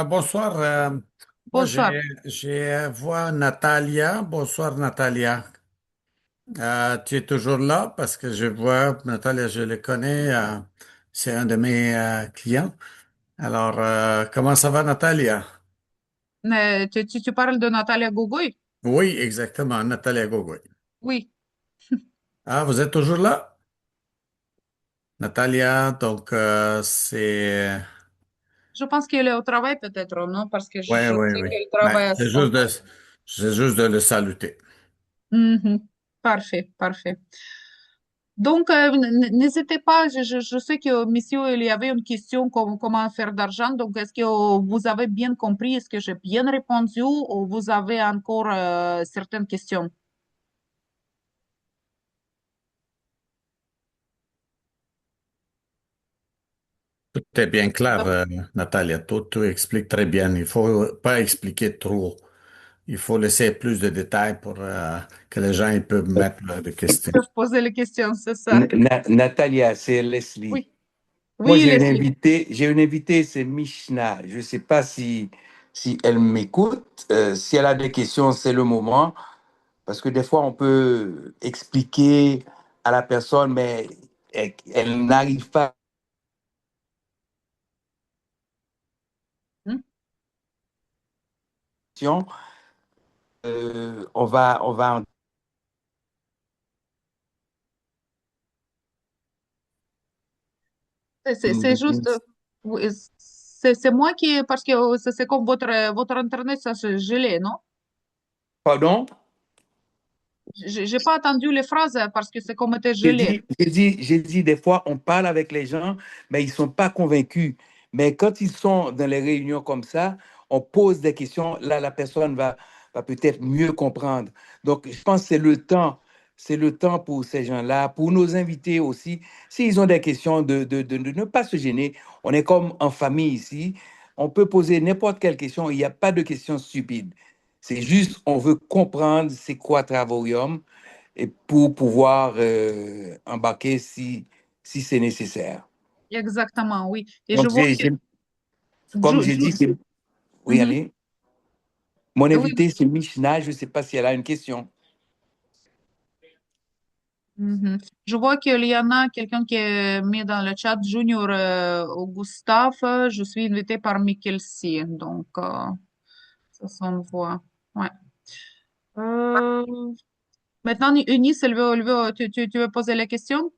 [SPEAKER 4] Bonsoir. Moi,
[SPEAKER 1] Bonsoir.
[SPEAKER 4] j'ai vois Natalia. Bonsoir, Natalia. Tu es toujours là parce que je vois Natalia, je le connais. C'est un de mes clients. Alors, comment ça va, Natalia?
[SPEAKER 1] Tu parles de Natalia Gougoui?
[SPEAKER 4] Oui, exactement, Natalia Gogoy.
[SPEAKER 1] Oui.
[SPEAKER 4] Ah, vous êtes toujours là? Natalia, donc c'est...
[SPEAKER 1] Je pense qu'elle est au travail peut-être, non? Parce que
[SPEAKER 4] Oui,
[SPEAKER 1] je
[SPEAKER 4] oui,
[SPEAKER 1] sais
[SPEAKER 4] oui.
[SPEAKER 1] qu'elle
[SPEAKER 4] Ben,
[SPEAKER 1] travaille à ce moment.
[SPEAKER 4] c'est juste de le saluter.
[SPEAKER 1] Mhm. Parfait, parfait. Donc, n'hésitez pas, je sais que, monsieur, il y avait une question comment faire d'argent. Donc, est-ce que vous avez bien compris? Est-ce que j'ai bien répondu ou vous avez encore certaines questions?
[SPEAKER 4] Tout est bien clair, Natalia. Tout explique très bien. Il faut pas expliquer trop. Il faut laisser plus de détails pour que les gens ils peuvent mettre des questions.
[SPEAKER 1] Peuvent poser les questions, c'est ça.
[SPEAKER 5] Natalia, c'est Leslie.
[SPEAKER 1] Oui,
[SPEAKER 5] Moi,
[SPEAKER 1] oui, Leslie.
[SPEAKER 5] j'ai une invitée, c'est Mishna. Je ne sais pas si elle m'écoute. Si elle a des questions, c'est le moment. Parce que des fois, on peut expliquer à la personne, mais elle n'arrive pas.
[SPEAKER 1] Hmm?
[SPEAKER 5] On va
[SPEAKER 1] C'est juste, oui, c'est moi qui, parce que c'est comme votre Internet, ça se gelé, non?
[SPEAKER 5] Pardon?
[SPEAKER 1] J'ai pas entendu les phrases parce que c'est comme était gelé.
[SPEAKER 5] J'ai dit, des fois, on parle avec les gens, mais ils ne sont pas convaincus. Mais quand ils sont dans les réunions comme ça, on pose des questions, là, la personne va peut-être mieux comprendre. Donc, je pense que c'est le temps pour ces gens-là, pour nos invités aussi. S'ils ont des questions, de ne pas se gêner. On est comme en famille ici. On peut poser n'importe quelle question. Il n'y a pas de questions stupides. C'est juste, on veut comprendre c'est quoi Travaurium et pour pouvoir embarquer si c'est nécessaire.
[SPEAKER 1] Exactement, oui. Et je
[SPEAKER 5] Donc,
[SPEAKER 1] vois que,
[SPEAKER 5] comme j'ai dit, oui,
[SPEAKER 1] Mhm.
[SPEAKER 5] allez. Mon
[SPEAKER 1] Oui,
[SPEAKER 5] invité, c'est Mishna. Je ne sais pas si elle a une question.
[SPEAKER 1] mhm. Je vois qu'il y en a quelqu'un qui est mis dans le chat, Junior Gustave. Je suis invitée par Michael C. Donc, ça s'envoie. Ouais. Euh, Maintenant, Eunice, tu veux poser la question?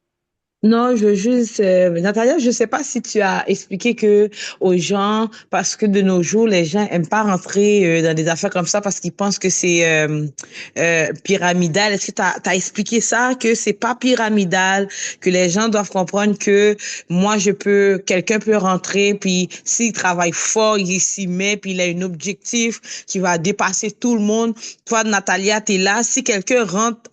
[SPEAKER 6] Non, je veux juste, Natalia, je sais pas si tu as expliqué que aux gens, parce que de nos jours, les gens aiment pas rentrer dans des affaires comme ça parce qu'ils pensent que c'est pyramidal. Est-ce que tu as expliqué ça, que c'est pas pyramidal, que les gens doivent comprendre que moi, quelqu'un peut rentrer, puis s'il travaille fort, il s'y met, puis il a un objectif qui va dépasser tout le monde. Toi, Natalia, tu es là. Si quelqu'un rentre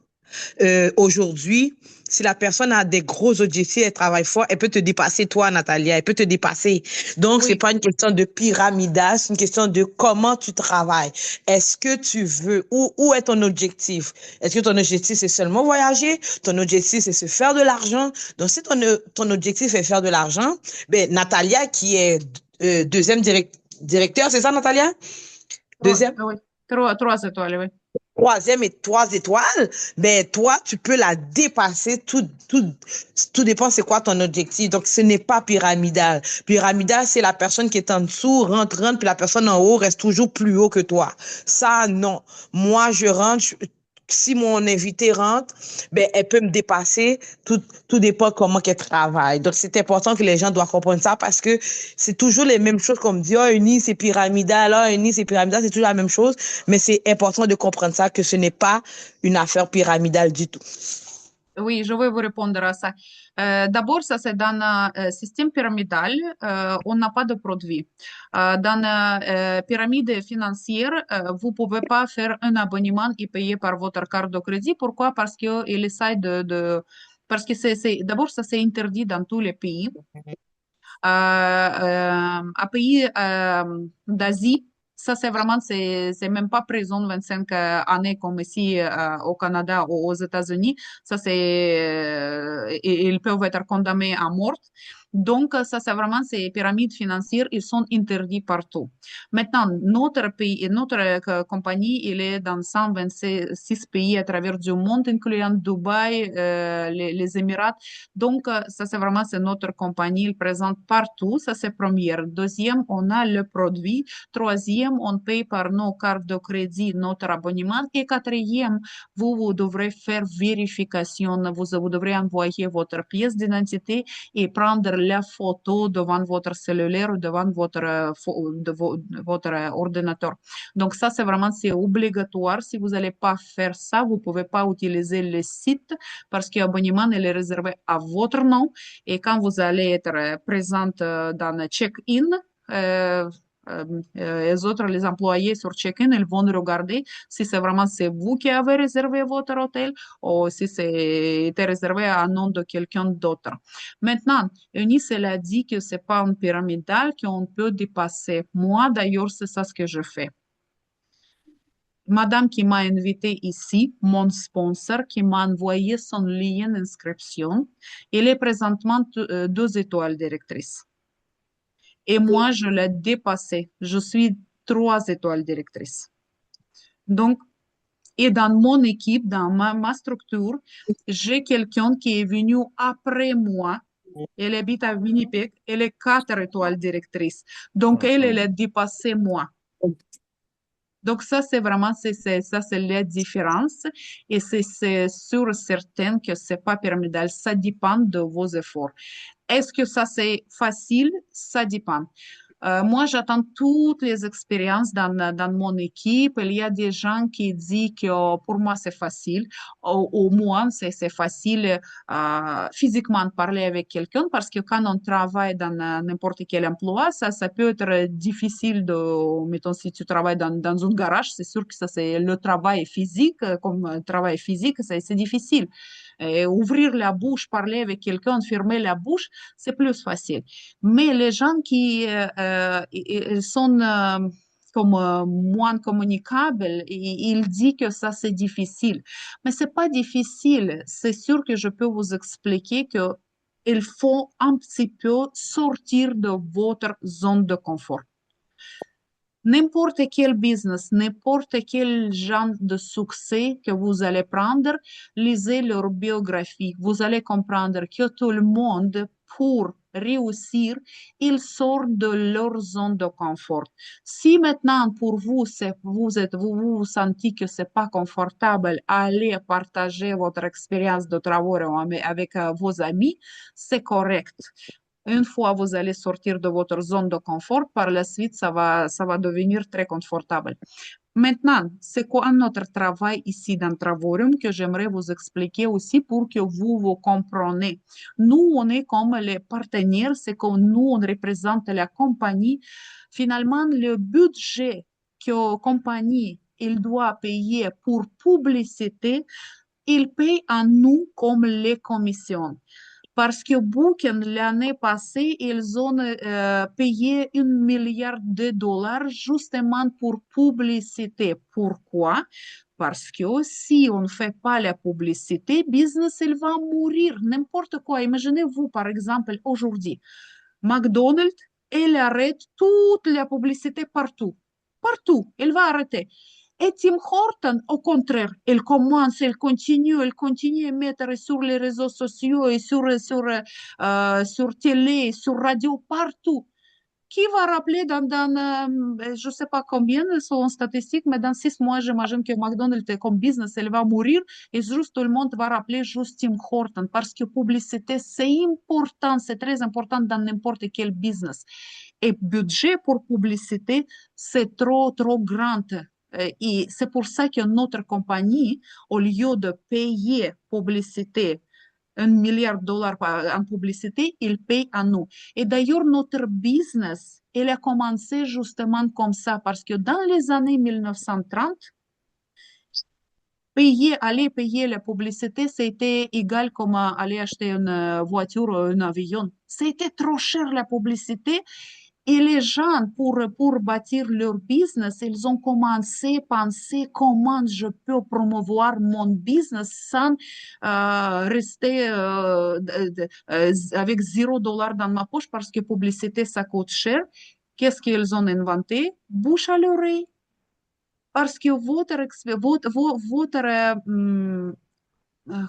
[SPEAKER 6] aujourd'hui, si la personne a des gros objectifs, elle travaille fort, elle peut te dépasser, toi, Natalia, elle peut te dépasser. Donc, c'est
[SPEAKER 1] Oui,
[SPEAKER 6] pas une question de pyramidal, c'est une question de comment tu travailles. Est-ce que tu veux, où est ton objectif? Est-ce que ton objectif, c'est seulement voyager? Ton objectif, c'est se faire de l'argent? Donc, si ton objectif est faire de l'argent, ben, Natalia, qui est deuxième directeur, c'est ça, Natalia? Deuxième?
[SPEAKER 1] oui. Trois étoiles, oui.
[SPEAKER 6] Troisième et trois étoiles, ben toi, tu peux la dépasser. Tout dépend c'est quoi ton objectif. Donc, ce n'est pas pyramidal. Pyramidal, c'est la personne qui est en dessous, rentre, puis la personne en haut reste toujours plus haut que toi. Ça, non. Moi, je rentre, si mon invité rentre, ben, elle peut me dépasser. Tout dépend comment qu'elle travaille. Donc, c'est important que les gens doivent comprendre ça parce que c'est toujours les mêmes choses qu'on me dit, oh, uni, c'est pyramidal, oh, uni, c'est pyramidal, c'est toujours la même chose. Mais c'est important de comprendre ça, que ce n'est pas une affaire pyramidale du tout.
[SPEAKER 1] Oui, je vais vous répondre à ça. D'abord, ça c'est dans un système pyramidal, on n'a pas de produit. Dans la pyramide financière, vous pouvez pas faire un abonnement et payer par votre carte de crédit. Pourquoi? Parce qu'il essaie parce que d'abord, ça c'est interdit dans tous les pays. Un pays d'Asie, ça c'est vraiment, c'est même pas présent 25 années comme ici au Canada ou aux États-Unis. Ça c'est, ils peuvent être condamnés à mort. Donc ça c'est vraiment ces pyramides financières, ils sont interdits partout. Maintenant, notre pays, notre compagnie, il est dans 126 pays à travers du monde, incluant Dubaï, les Émirats. Donc, ça, c'est vraiment, c'est notre compagnie, il présente partout, ça c'est première. Deuxième, on a le produit. Troisième, on paye par nos cartes de crédit notre abonnement. Et quatrième, vous devrez faire vérification, vous devrez envoyer votre pièce d'identité et prendre la photo devant votre cellulaire ou devant votre ordinateur. Donc, ça, c'est vraiment, c'est obligatoire. Si vous n'allez pas faire ça, vous ne pouvez pas utiliser le site parce que l'abonnement est réservé à votre nom et quand vous allez être présente dans le check-in, les autres, les employés sur check-in, ils vont regarder si c'est vraiment c'est vous qui avez réservé votre hôtel ou si c'est été réservé à nom de quelqu'un d'autre. Maintenant, Eunice, elle a dit que c'est pas une pyramidale, qu'on peut dépasser. Moi, d'ailleurs, c'est ça ce que je fais. Madame qui m'a invité ici, mon sponsor, qui m'a envoyé son lien d'inscription, elle est présentement 2 étoiles directrice. Et moi, je l'ai dépassée. Je suis 3 étoiles directrice. Donc, et dans mon équipe, dans ma structure, j'ai quelqu'un qui est venu après moi. Elle habite à Winnipeg. Elle est 4 étoiles directrice. Donc, elle a dépassé moi. Donc ça, c'est vraiment, ça, c'est la différence. Et c'est sûr certain que c'est pas pyramidal. Ça dépend de vos efforts. Est-ce que ça c'est facile? Ça dépend. Moi, j'attends toutes les expériences dans mon équipe. Il y a des gens qui disent que pour moi, c'est facile. Au moins, c'est facile physiquement de parler avec quelqu'un parce que quand on travaille dans n'importe quel emploi, ça peut être difficile de, mettons, si tu travailles dans un garage, c'est sûr que ça, c'est le travail physique, comme travail physique, c'est difficile. Et ouvrir la bouche, parler avec quelqu'un, fermer la bouche, c'est plus facile. Mais les gens qui ils sont comme moins communicables, ils disent que ça c'est difficile. Mais c'est pas difficile. C'est sûr que je peux vous expliquer que il faut un petit peu sortir de votre zone de confort. N'importe quel business, n'importe quel genre de succès que vous allez prendre, lisez leur biographie. Vous allez comprendre que tout le monde, pour réussir, ils sortent de leur zone de confort. Si maintenant pour vous, vous vous sentez que c'est pas confortable, allez partager votre expérience de travail avec vos amis, c'est correct. Une fois vous allez sortir de votre zone de confort, par la suite, ça va devenir très confortable. Maintenant, c'est quoi notre travail ici dans Travaurium que j'aimerais vous expliquer aussi pour que vous compreniez. Nous, on est comme les partenaires, c'est que nous, on représente la compagnie. Finalement, le budget que la compagnie il doit payer pour publicité, il paye à nous comme les commissions. Parce que Booking, l'année passée, ils ont payé 1 milliard de dollars justement pour publicité. Pourquoi? Parce que si on ne fait pas la publicité, business, il va mourir, n'importe quoi. Imaginez-vous, par exemple, aujourd'hui, McDonald's, il arrête toute la publicité partout. Partout, il va arrêter. Et Tim Horton, au contraire, il continue à mettre sur les réseaux sociaux et sur télé, sur radio, partout. Qui va rappeler je ne sais pas combien sont en statistique, mais dans 6 mois, j'imagine que McDonald's comme business, elle va mourir et juste tout le monde va rappeler juste Tim Horton parce que publicité, c'est important, c'est très important dans n'importe quel business. Et budget pour publicité, c'est trop, trop grand. Et c'est pour ça que notre compagnie, au lieu de payer publicité, 1 milliard de dollars en publicité, il paye à nous. Et d'ailleurs, notre business, il a commencé justement comme ça, parce que dans les années 1930, aller payer la publicité, c'était égal comme aller acheter une voiture ou un avion. C'était trop cher la publicité. Et les gens, pour bâtir leur business, ils ont commencé à penser comment je peux promouvoir mon business sans rester avec $0 dans ma poche parce que publicité, ça coûte cher. Qu'est-ce qu'ils ont inventé? Bouche à l'oreille. Parce que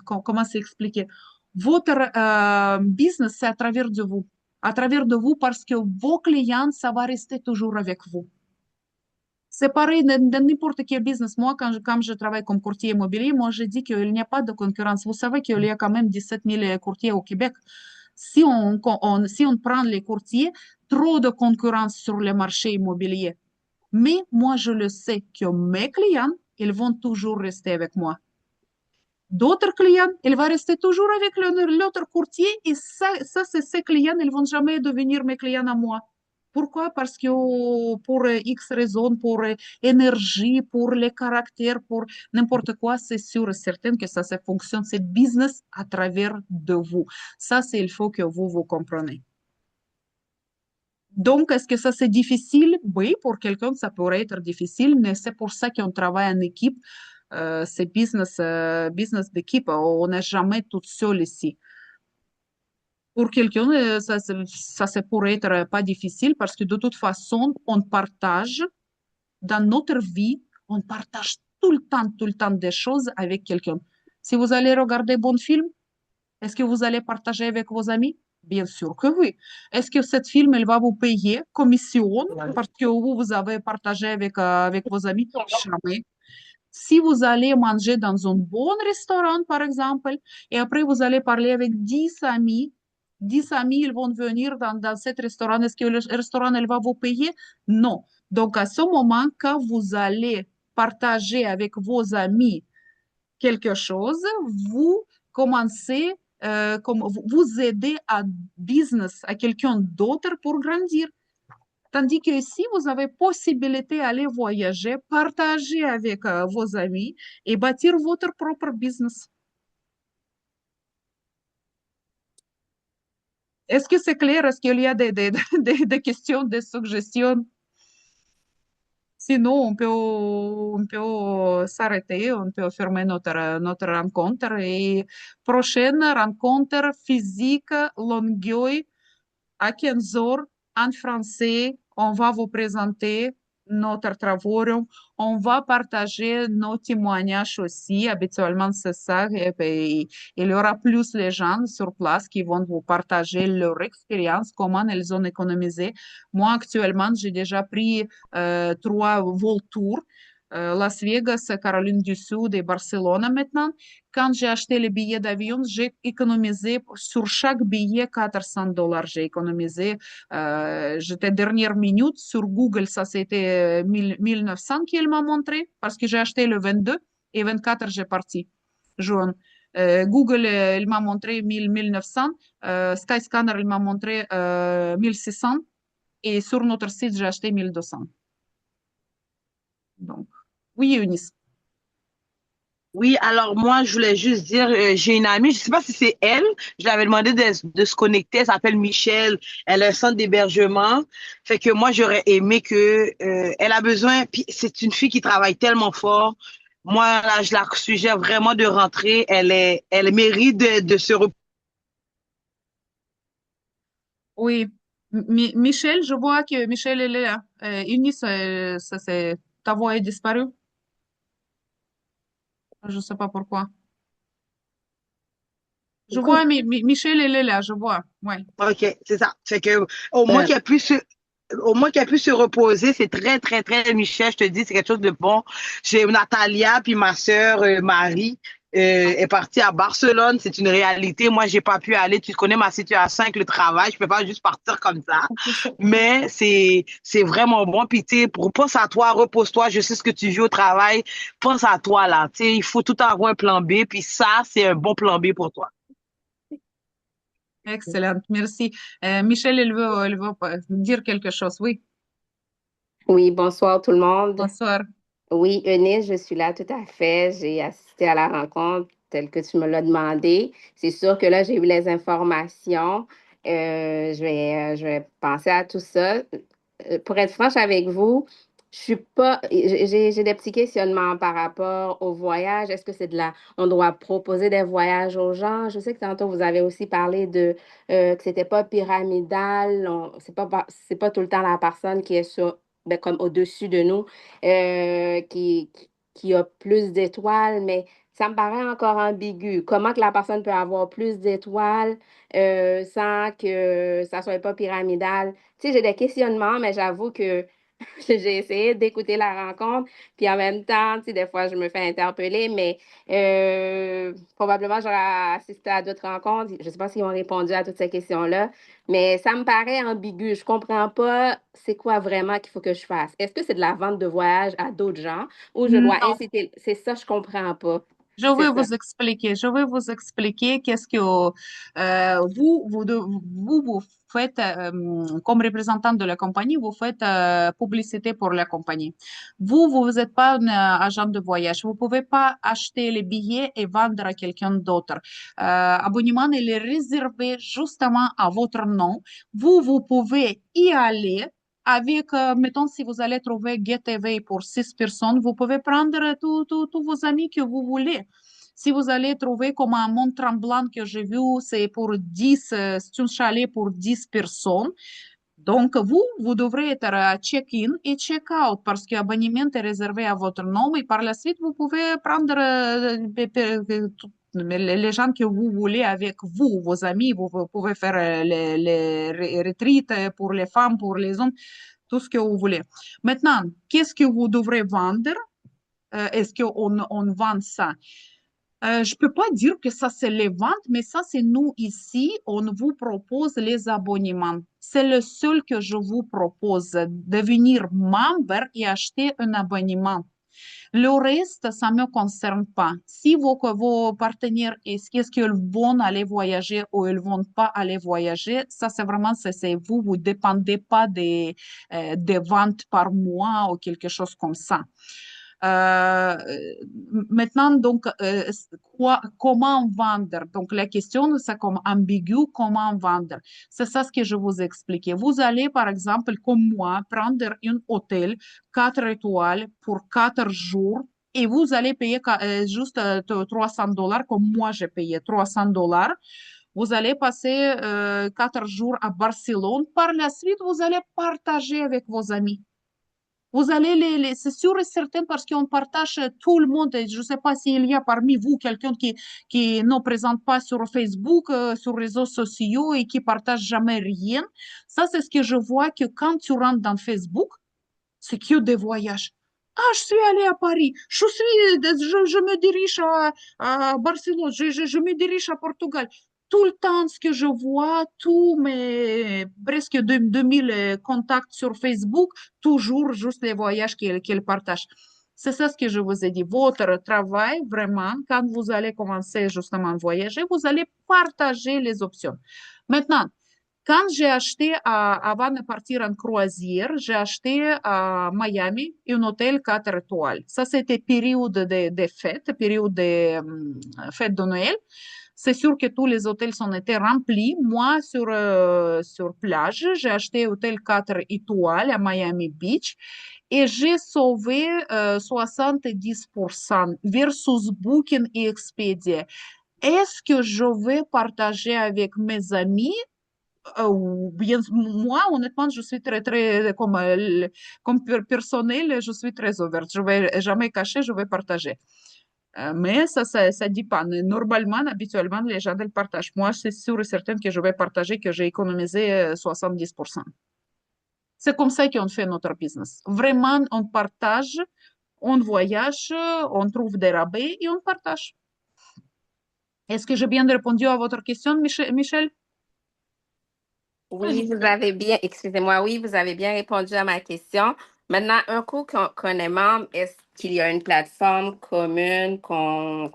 [SPEAKER 1] comment s'expliquer? Votre business, c'est à travers de vous. À travers de vous parce que vos clients, ça va rester toujours avec vous. C'est pareil dans n'importe quel business. Moi, quand je travaille comme courtier immobilier, moi, je dis qu'il n'y a pas de concurrence. Vous savez qu'il y a quand même 17 000 courtiers au Québec. Si on prend les courtiers, trop de concurrence sur le marché immobilier. Mais moi, je le sais que mes clients, ils vont toujours rester avec moi. D'autres clients, ils vont rester toujours avec l'autre courtier et ça c'est ces clients, ils ne vont jamais devenir mes clients à moi. Pourquoi? Parce que pour X raisons, pour énergie, pour les caractères, pour n'importe quoi, c'est sûr et certain que ça fonctionne. C'est business à travers de vous. Ça, c'est il faut que vous compreniez. Donc, est-ce que ça c'est difficile? Oui, pour quelqu'un, ça pourrait être difficile, mais c'est pour ça qu'on travaille en équipe. C'est business d'équipe. On n'est jamais tout seul ici. Pour quelqu'un, ça pourrait être pas difficile parce que de toute façon, on partage dans notre vie, on partage tout le temps des choses avec quelqu'un. Si vous allez regarder bon film, est-ce que vous allez partager avec vos amis? Bien sûr que oui. Est-ce que cette film, elle va vous payer commission parce que vous avez partagé avec vos amis? Jamais. Si vous allez manger dans un bon restaurant, par exemple, et après vous allez parler avec 10 amis, 10 amis, ils vont venir dans cet restaurant. Est-ce que le restaurant, elle va vous payer? Non. Donc, à ce moment, quand vous allez partager avec vos amis quelque chose, vous commencez, comme vous aidez à business, à quelqu'un d'autre pour grandir. Tandis que si vous avez possibilité d'aller voyager, partager avec vos amis et bâtir votre propre business. Est-ce que c'est clair? Est-ce qu'il y a des questions, des suggestions? Sinon, on peut s'arrêter, on peut fermer notre rencontre. Et prochaine rencontre physique, Longueuil, à 15 heures, en français. On va vous présenter notre travail. On va partager nos témoignages aussi. Habituellement, c'est ça. Et puis, il y aura plus les gens sur place qui vont vous partager leur expérience, comment ils ont économisé. Moi, actuellement, j'ai déjà pris 3 vols tours. Las Vegas, Caroline du Sud et Barcelone maintenant. Quand j'ai acheté les billets d'avion, j'ai économisé sur chaque billet $400. J'ai économisé, j'étais dernière minute sur Google, ça c'était 1900 qu'il m'a montré parce que j'ai acheté le 22 et 24 j'ai parti. Juin. Google, il m'a montré 1900, Skyscanner, il m'a montré 1600 et sur notre site, j'ai acheté 1200. Donc, oui, Eunice.
[SPEAKER 6] Oui, alors moi, je voulais juste dire, j'ai une amie, je sais pas si c'est elle, je l'avais demandé de se connecter, elle s'appelle Michelle, elle a un centre d'hébergement, fait que moi, j'aurais aimé que, elle a besoin, puis c'est une fille qui travaille tellement fort, moi, là, je la suggère vraiment de rentrer, elle mérite de se reposer.
[SPEAKER 1] Oui, Michel, je vois que Michel elle est là. Eunice, ta voix est disparue. Je ne sais pas pourquoi. Je vois, Michel, elle est là, je vois. Ouais.
[SPEAKER 6] OK, c'est ça. Fait que au moins qu'elle puisse se reposer, c'est très, très, très, Michel, je te dis, c'est quelque chose de bon. J'ai Natalia, puis ma sœur Marie est partie à Barcelone. C'est une réalité. Moi, j'ai pas pu aller. Tu connais ma situation avec le travail. Je peux pas juste partir comme ça. Mais c'est vraiment bon. Puis, tu sais, pense à toi, repose-toi. Je sais ce que tu vis au travail. Pense à toi, là. Tu sais, il faut tout avoir un plan B. Puis ça, c'est un bon plan B pour toi.
[SPEAKER 1] Excellent, merci. Michel, elle veut dire quelque chose. Oui,
[SPEAKER 7] Oui, bonsoir tout le monde.
[SPEAKER 1] bonsoir.
[SPEAKER 7] Oui, Eunice, je suis là tout à fait. J'ai assisté à la rencontre telle que tu me l'as demandé. C'est sûr que là, j'ai eu les informations. Je vais penser à tout ça. Pour être franche avec vous, je suis pas, j'ai des petits questionnements par rapport au voyage. Est-ce que on doit proposer des voyages aux gens? Je sais que tantôt vous avez aussi parlé que c'était pas pyramidal. C'est pas tout le temps la personne qui est ben, comme au-dessus de nous qui a plus d'étoiles, mais ça me paraît encore ambigu. Comment que la personne peut avoir plus d'étoiles sans que ça soit pas pyramidal? Tu sais, j'ai des questionnements, mais j'avoue que j'ai essayé d'écouter la rencontre, puis en même temps, tu sais, des fois, je me fais interpeller, mais probablement, j'aurais assisté à d'autres rencontres. Je ne sais pas s'ils ont répondu à toutes ces questions-là, mais ça me paraît ambigu. Je comprends pas c'est quoi vraiment qu'il faut que je fasse. Est-ce que c'est de la vente de voyage à d'autres gens ou je dois
[SPEAKER 1] Non,
[SPEAKER 7] inciter? C'est ça, je comprends pas.
[SPEAKER 1] je
[SPEAKER 7] C'est
[SPEAKER 1] vais
[SPEAKER 7] ça.
[SPEAKER 1] vous expliquer. Je vais vous expliquer qu'est-ce que vous faites comme représentant de la compagnie, vous faites publicité pour la compagnie. Vous n'êtes pas un agent de voyage. Vous pouvez pas acheter les billets et vendre à quelqu'un d'autre. Abonnement, il est réservé justement à votre nom. Vous pouvez y aller. Avec, mettons, si vous allez trouver GetAway pour 6 personnes, vous pouvez prendre tous vos amis que vous voulez. Si vous allez trouver comme un Mont Tremblant que j'ai vu, c'est pour 10, c'est un chalet pour 10 personnes. Donc, vous devrez être à check-in et check-out parce que l'abonnement est réservé à votre nom et par la suite, vous pouvez prendre les gens que vous voulez avec vous, vos amis. Vous pouvez faire les retraites pour les femmes, pour les hommes, tout ce que vous voulez. Maintenant, qu'est-ce que vous devrez vendre? Est-ce qu'on vend ça? Je peux pas dire que ça, c'est les ventes, mais ça, c'est nous ici. On vous propose les abonnements. C'est le seul que je vous propose, devenir membre et acheter un abonnement. Le reste, ça ne me concerne pas. Si vos partenaires, est-ce qu'ils vont aller voyager ou ils ne vont pas aller voyager, ça, c'est vraiment, c'est vous. Vous ne dépendez pas des ventes par mois ou quelque chose comme ça. Euh, Maintenant, donc, comment vendre? Donc, la question, c'est comme ambigu, comment vendre? C'est ça ce que je vous expliquais. Vous allez, par exemple, comme moi, prendre un hôtel 4 étoiles pour 4 jours et vous allez payer juste $300, comme moi j'ai payé $300. Vous allez passer 4 jours à Barcelone. Par la suite, vous allez partager avec vos amis. Vous allez c'est sûr et certain parce qu'on partage tout le monde. Et je ne sais pas s'il y a parmi vous quelqu'un qui ne présente pas sur Facebook, sur les réseaux sociaux et qui partage jamais rien. Ça, c'est ce que je vois que quand tu rentres dans Facebook, c'est que des voyages. Ah, je suis allée à Paris, je me dirige à Barcelone, je me dirige à Portugal. Tout le temps, ce que je vois, tous mes presque 2000 contacts sur Facebook, toujours juste les voyages qu'ils partagent. C'est ça ce que je vous ai dit. Votre travail, vraiment, quand vous allez commencer justement à voyager, vous allez partager les options. Maintenant, quand j'ai acheté, avant de partir en croisière, j'ai acheté à Miami un hôtel 4 étoiles. Ça, c'était période de fête, période de fête de Noël. C'est sûr que tous les hôtels sont été remplis. Moi, sur plage, j'ai acheté hôtel 4 étoiles à Miami Beach et j'ai sauvé 70% versus Booking et Expedia. Est-ce que je vais partager avec mes amis? Bien, moi, honnêtement, je suis très, comme personnel, je suis très ouverte. Je vais jamais cacher, je vais partager. Mais ça dépend. Normalement, habituellement, les gens le partagent. Moi, c'est sûr et certain que je vais partager que j'ai économisé 70%. C'est comme ça qu'on fait notre business. Vraiment, on partage, on voyage, on trouve des rabais et on partage. Est-ce que j'ai bien répondu à votre question, Michel?
[SPEAKER 7] Oui, vous avez bien, excusez-moi, oui, vous avez bien répondu à ma question. Maintenant, un coup qu'on est membre, est-ce qu'il y a une plateforme commune qu'on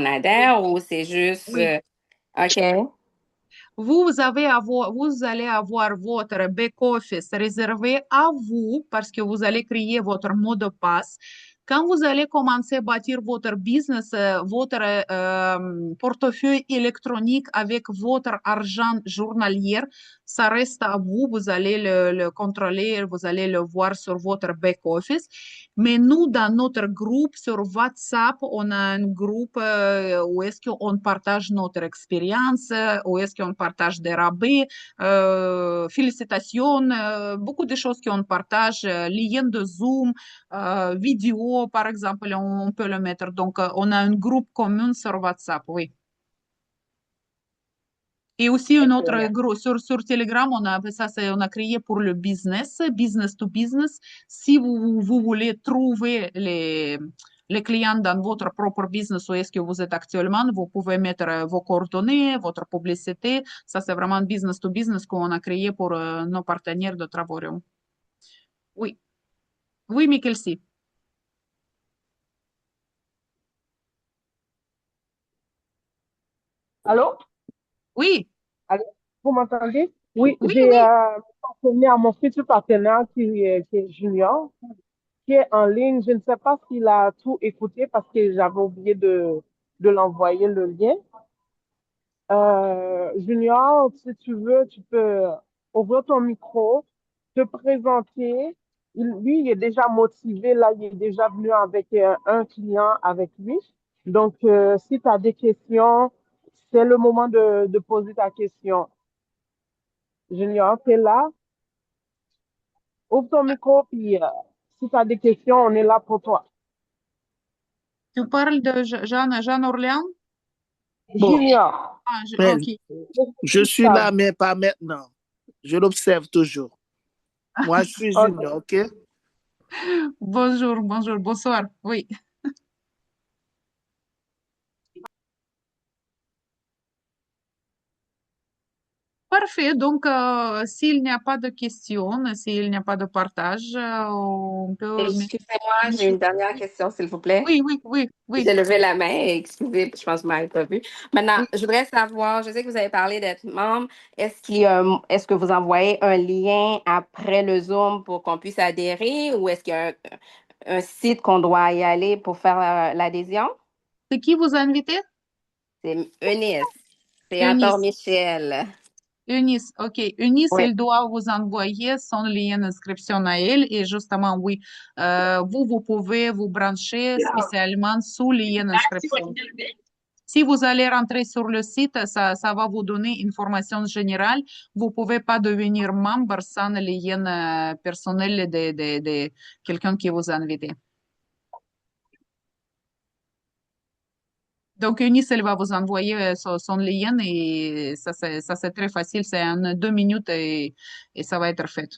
[SPEAKER 7] adhère ou c'est juste,
[SPEAKER 1] Oui.
[SPEAKER 7] OK?
[SPEAKER 1] Vous allez avoir votre back-office réservé à vous parce que vous allez créer votre mot de passe. Quand vous allez commencer à bâtir votre business, votre portefeuille électronique avec votre argent journalier, ça reste à vous. Vous allez le contrôler, vous allez le voir sur votre back-office. Mais nous, dans notre groupe sur WhatsApp, on a un groupe où est-ce qu'on partage notre expérience, où est-ce qu'on partage des rabais, félicitations, beaucoup de choses qu'on partage, liens de Zoom, vidéo, par exemple, on peut le mettre. Donc, on a un groupe commun sur WhatsApp, oui. Et aussi un autre groupe sur Telegram, on a créé pour le business, business to business. Si vous voulez trouver les clients dans votre propre business où est-ce que vous êtes actuellement, vous pouvez mettre vos coordonnées, votre publicité. Ça, c'est vraiment business to business qu'on a créé pour nos partenaires de travaux. Oui, oui, Mikkelsi.
[SPEAKER 3] Allô?
[SPEAKER 1] Oui,
[SPEAKER 3] Allô? Vous m'entendez? Oui,
[SPEAKER 1] oui,
[SPEAKER 3] j'ai
[SPEAKER 1] oui.
[SPEAKER 3] mentionné à mon futur partenaire qui est junior, qui est en ligne. Je ne sais pas s'il a tout écouté parce que j'avais oublié de l'envoyer le lien. Junior, si tu veux, tu peux ouvrir ton micro, te présenter. Lui, il est déjà motivé. Là, il est déjà venu avec un client avec lui. Donc, si tu as des questions, c'est le moment de poser ta question. Junior, tu es là? Ouvre ton micro, puis si tu as des questions, on est là pour toi.
[SPEAKER 1] Tu parles de Jean Orléans?
[SPEAKER 8] Bon,
[SPEAKER 3] Junior,
[SPEAKER 8] mais
[SPEAKER 1] Ok.
[SPEAKER 8] je suis là, mais pas maintenant. Je l'observe toujours. Moi, je suis
[SPEAKER 3] Ok.
[SPEAKER 8] junior, OK?
[SPEAKER 1] Bonjour, bonjour, bonsoir. Oui. Parfait. Donc, s'il n'y a pas de questions, s'il n'y a pas de partage, on peut...
[SPEAKER 7] Excusez-moi, j'ai une dernière question, s'il vous plaît.
[SPEAKER 1] Oui.
[SPEAKER 7] J'ai levé la main, excusez, je pense que vous m'avez pas vu. Maintenant,
[SPEAKER 1] Oui.
[SPEAKER 7] je voudrais savoir, je sais que vous avez parlé d'être membre. Est-ce que vous envoyez un lien après le Zoom pour qu'on puisse adhérer ou est-ce qu'il y a un site qu'on doit y aller pour faire l'adhésion?
[SPEAKER 1] C'est qui vous a invité?
[SPEAKER 7] C'est Eunice. C'est encore
[SPEAKER 1] Eunice.
[SPEAKER 7] Michel.
[SPEAKER 1] Eunice, ok. Eunice,
[SPEAKER 7] Oui.
[SPEAKER 1] elle doit vous envoyer son lien d'inscription à elle et justement, oui, vous pouvez vous brancher spécialement sous le lien d'inscription. Si vous allez rentrer sur le site, ça va vous donner une formation générale. Vous pouvez pas devenir membre sans le lien personnel de quelqu'un qui vous a invité. Donc, Eunice, elle va vous envoyer son lien et ça, c'est très facile. C'est en 2 minutes et ça va être fait.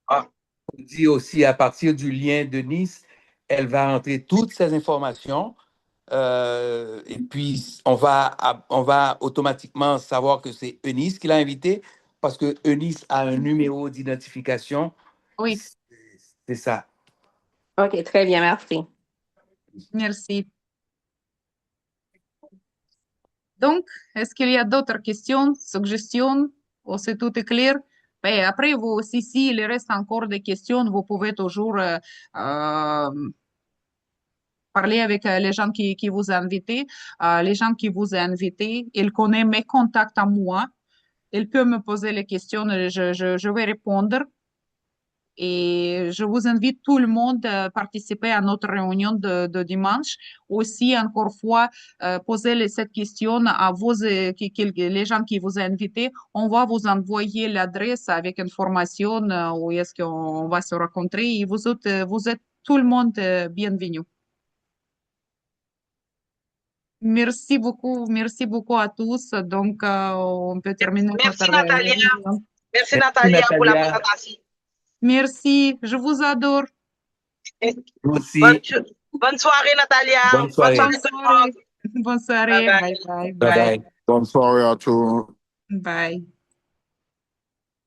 [SPEAKER 5] On dit aussi à partir du lien de Nice, elle va entrer toutes ces informations et puis on va automatiquement savoir que c'est Eunice qui l'a invité parce que Eunice a un numéro d'identification.
[SPEAKER 1] Oui,
[SPEAKER 5] C'est ça.
[SPEAKER 7] OK, très bien, merci.
[SPEAKER 1] merci. Donc, est-ce qu'il y a d'autres questions, suggestions, ou c'est tout est clair? Ben, après, vous aussi, s'il reste encore des questions, vous pouvez toujours parler avec les gens qui vous ont invité. Les gens qui vous ont invité, ils connaissent mes contacts à moi. Ils peuvent me poser les questions, je vais répondre. Et je vous invite tout le monde à participer à notre réunion de dimanche. Aussi, encore fois, poser cette question à les gens qui vous ont invités. On va vous envoyer l'adresse avec information où est-ce qu'on va se rencontrer. Et vous êtes tout le monde bienvenu. Merci beaucoup à tous. Donc, on peut terminer
[SPEAKER 6] Merci
[SPEAKER 1] notre
[SPEAKER 6] Natalia.
[SPEAKER 1] réunion.
[SPEAKER 6] Merci
[SPEAKER 5] Merci,
[SPEAKER 6] Natalia pour la
[SPEAKER 5] Natalia.
[SPEAKER 6] présentation.
[SPEAKER 1] Merci, je vous adore.
[SPEAKER 5] Vous aussi.
[SPEAKER 6] Bonne soirée Natalia.
[SPEAKER 5] Bonne soirée.
[SPEAKER 6] Bonne soirée tout le monde.
[SPEAKER 1] Bonne soirée.
[SPEAKER 6] Bye bye.
[SPEAKER 1] Bye bye.
[SPEAKER 5] Bye bye.
[SPEAKER 8] Bonne soirée à tous.
[SPEAKER 1] Bye.